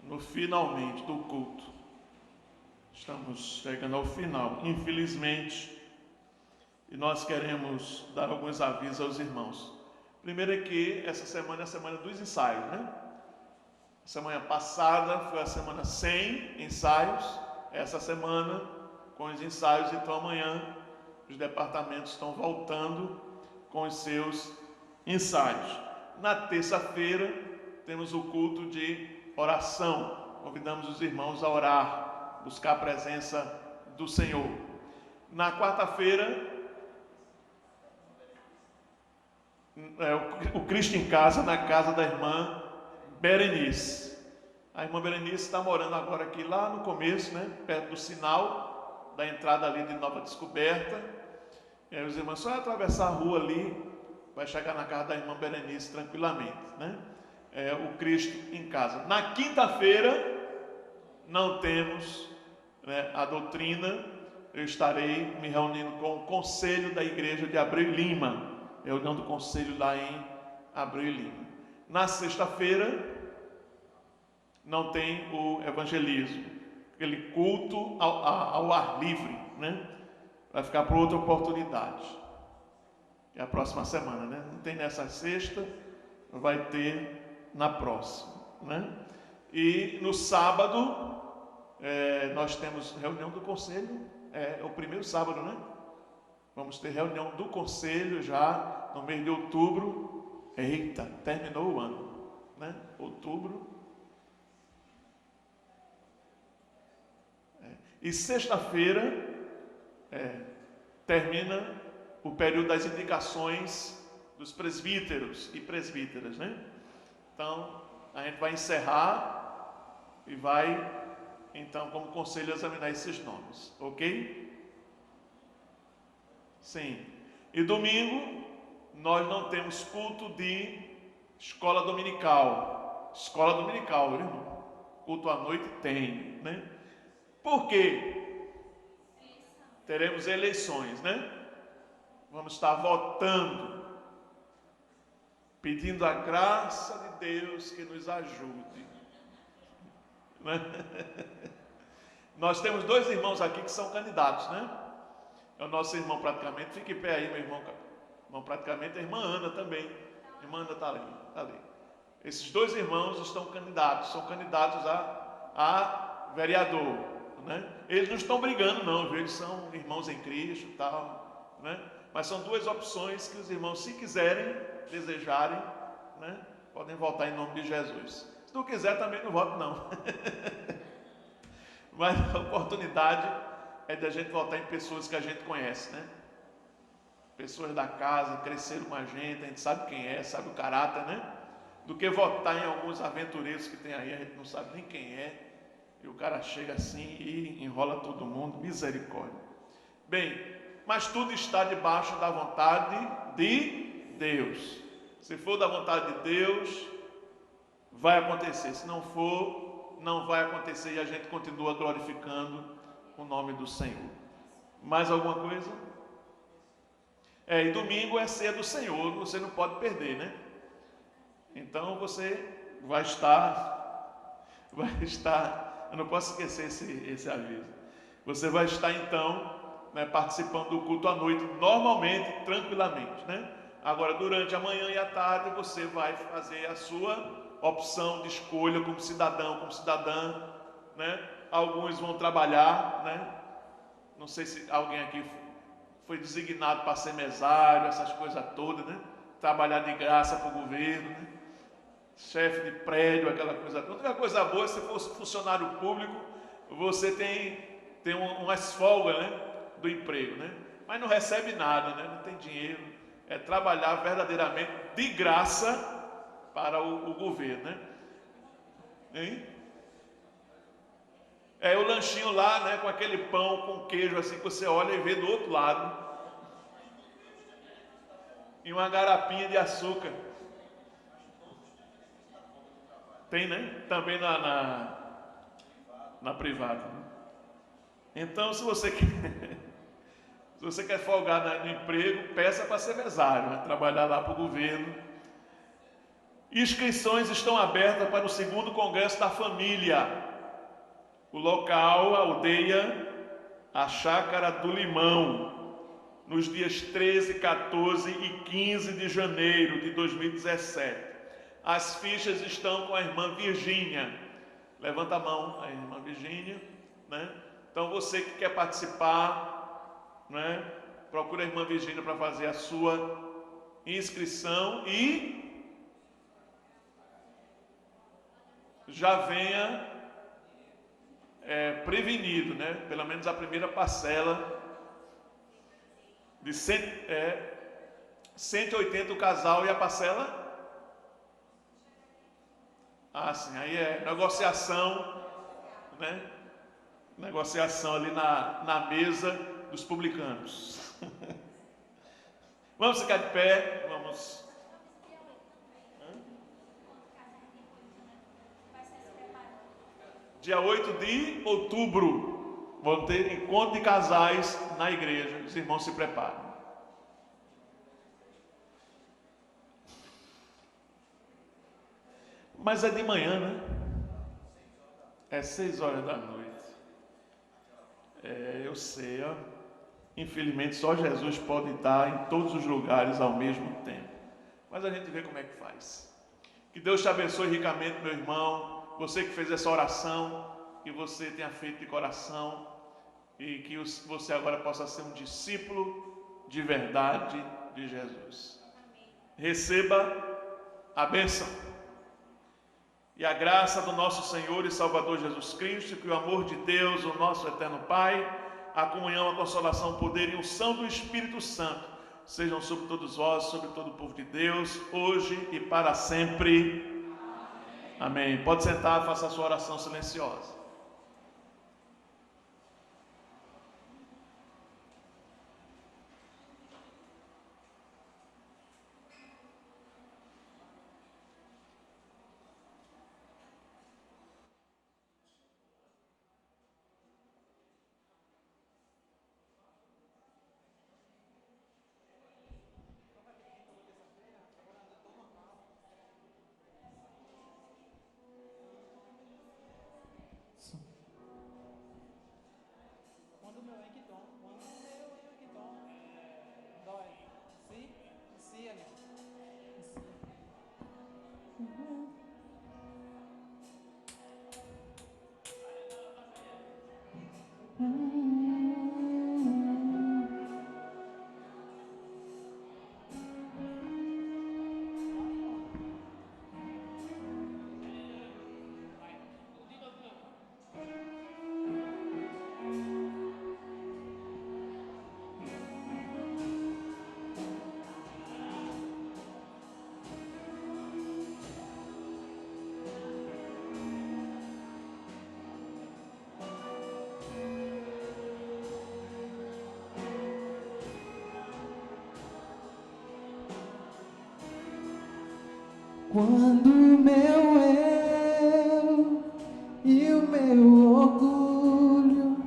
no finalmente do culto. Estamos chegando ao final, infelizmente, e nós queremos dar alguns avisos aos irmãos. Primeiro é que essa semana é a semana dos ensaios, né? A semana passada foi a semana sem ensaios, essa semana com os ensaios, então amanhã os departamentos estão voltando com os seus ensaios. Na terça-feira temos o culto de oração. Convidamos os irmãos a orar, buscar a presença do Senhor. Na quarta-feira, o Cristo em Casa, na casa da irmã Berenice. A irmã Berenice está morando agora aqui, lá no começo, né? Perto do sinal da entrada ali de Nova Descoberta. E aí os irmãos só atravessar a rua ali, vai chegar na casa da irmã Berenice tranquilamente, né? O Cristo em casa. Na quinta-feira não temos, né, a doutrina. Eu estarei me reunindo com o conselho da igreja de Abreu e Lima, reunião do conselho lá em Abreu e Lima. Na sexta-feira não tem o evangelismo, aquele culto ao ar livre, né? Vai ficar para outra oportunidade. É a próxima semana, né? Não tem nessa sexta, vai ter na próxima, né? E no sábado nós temos reunião do conselho, é o primeiro sábado, né? Vamos ter reunião do conselho já no mês de outubro. Eita, terminou o ano, né? Outubro. E sexta-feira termina o período das indicações dos presbíteros e presbíteras, né? Então, a gente vai encerrar e vai, então, como conselho, examinar esses nomes, ok? Sim. E domingo, nós não temos culto de escola dominical. Escola dominical, viu, irmão? Culto à noite tem, né? Por quê? Teremos eleições, né? Vamos estar votando, pedindo a graça de Deus que nos ajude, né? Nós temos 2 irmãos aqui que são candidatos, né? É o nosso irmão praticamente, fique em pé aí, meu irmão praticamente, a irmã Ana também. A irmã Ana está ali, tá ali. Esses 2 irmãos estão candidatos, são candidatos a vereador, né? Eles não estão brigando não, viu? Eles são irmãos em Cristo e tal, né? Mas são 2 opções que os irmãos, se quiserem, desejarem, né, podem votar em nome de Jesus. Se não quiser, também não voto não. Mas a oportunidade é de a gente votar em pessoas que a gente conhece, né? Pessoas da casa, cresceram com a gente sabe quem é, sabe o caráter, né? Do que votar em alguns aventureiros que tem aí, a gente não sabe nem quem é. E o cara chega assim e enrola todo mundo, misericórdia. Bem, mas tudo está debaixo da vontade de Deus. Se for da vontade de Deus, vai acontecer. Se não for, não vai acontecer e a gente continua glorificando o nome do Senhor. Mais alguma coisa? E domingo é ceia do Senhor, você não pode perder, né? Então você vai estar, eu não posso esquecer esse aviso. Você vai estar então, né, participando do culto à noite, normalmente, tranquilamente, né? Agora, durante a manhã e a tarde, você vai fazer a sua opção de escolha como cidadão, como cidadã, né? Alguns vão trabalhar, né? Não sei se alguém aqui foi designado para ser mesário, essas coisas todas, né? Trabalhar de graça para o governo, né? Chefe de prédio, aquela coisa toda. A única coisa boa é se for funcionário público, você tem umas folgas, né, do emprego, né? Mas não recebe nada, né? Não tem dinheiro. É trabalhar verdadeiramente de graça para o governo, né? Hein? O lanchinho lá, né, com aquele pão com queijo assim, que você olha e vê do outro lado, e uma garapinha de açúcar. Tem, né? Também na privada, né? Então, se você quer folgar no emprego, peça para ser mesário, né? Trabalhar lá para o governo. Inscrições estão abertas para o 2º Congresso da Família. O local, a aldeia, a Chácara do Limão, nos dias 13, 14 e 15 de janeiro de 2017. As fichas estão com a irmã Virgínia. Levanta a mão, a irmã Virgínia, né? Então você que quer participar, né, procura a irmã Virgínia para fazer a sua inscrição e já venha prevenido, né? Pelo menos a primeira parcela de 180 o casal e a parcela. Ah, sim, aí é negociação, né? Negociação ali na mesa dos publicanos. Vamos ficar de pé, vamos. Dia 8 de outubro, vão ter encontro de casais na igreja. Os irmãos se preparam. Mas é de manhã, né? É 6 horas da noite. Eu sei, ó. Infelizmente só Jesus pode estar em todos os lugares ao mesmo tempo. Mas a gente vê como é que faz. Que Deus te abençoe ricamente, meu irmão. Você que fez essa oração, que você tenha feito de coração e que você agora possa ser um discípulo de verdade de Jesus. Receba a bênção. E a graça do nosso Senhor e Salvador Jesus Cristo, que o amor de Deus, o nosso eterno Pai, a comunhão, a consolação, o poder e unção do Espírito Santo sejam sobre todos vós, sobre todo o povo de Deus, hoje e para sempre. Amém. Pode sentar, faça a sua oração silenciosa. Quando o meu é que dom, quando o meu é que dom, dói. Si, ali. Quando o meu eu e o meu orgulho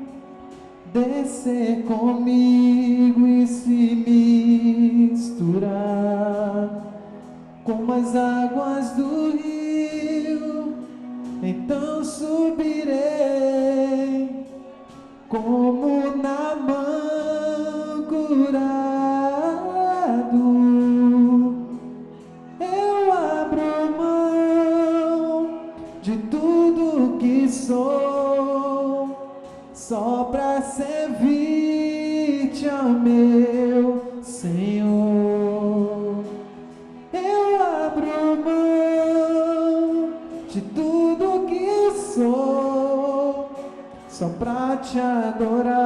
descer comigo e se misturar com as águas do rio, então subirei como Naamã curado. Eu abro mão de tudo que sou, só pra servir-te, ó meu Senhor. Eu abro mão de tudo que sou, só pra te adorar.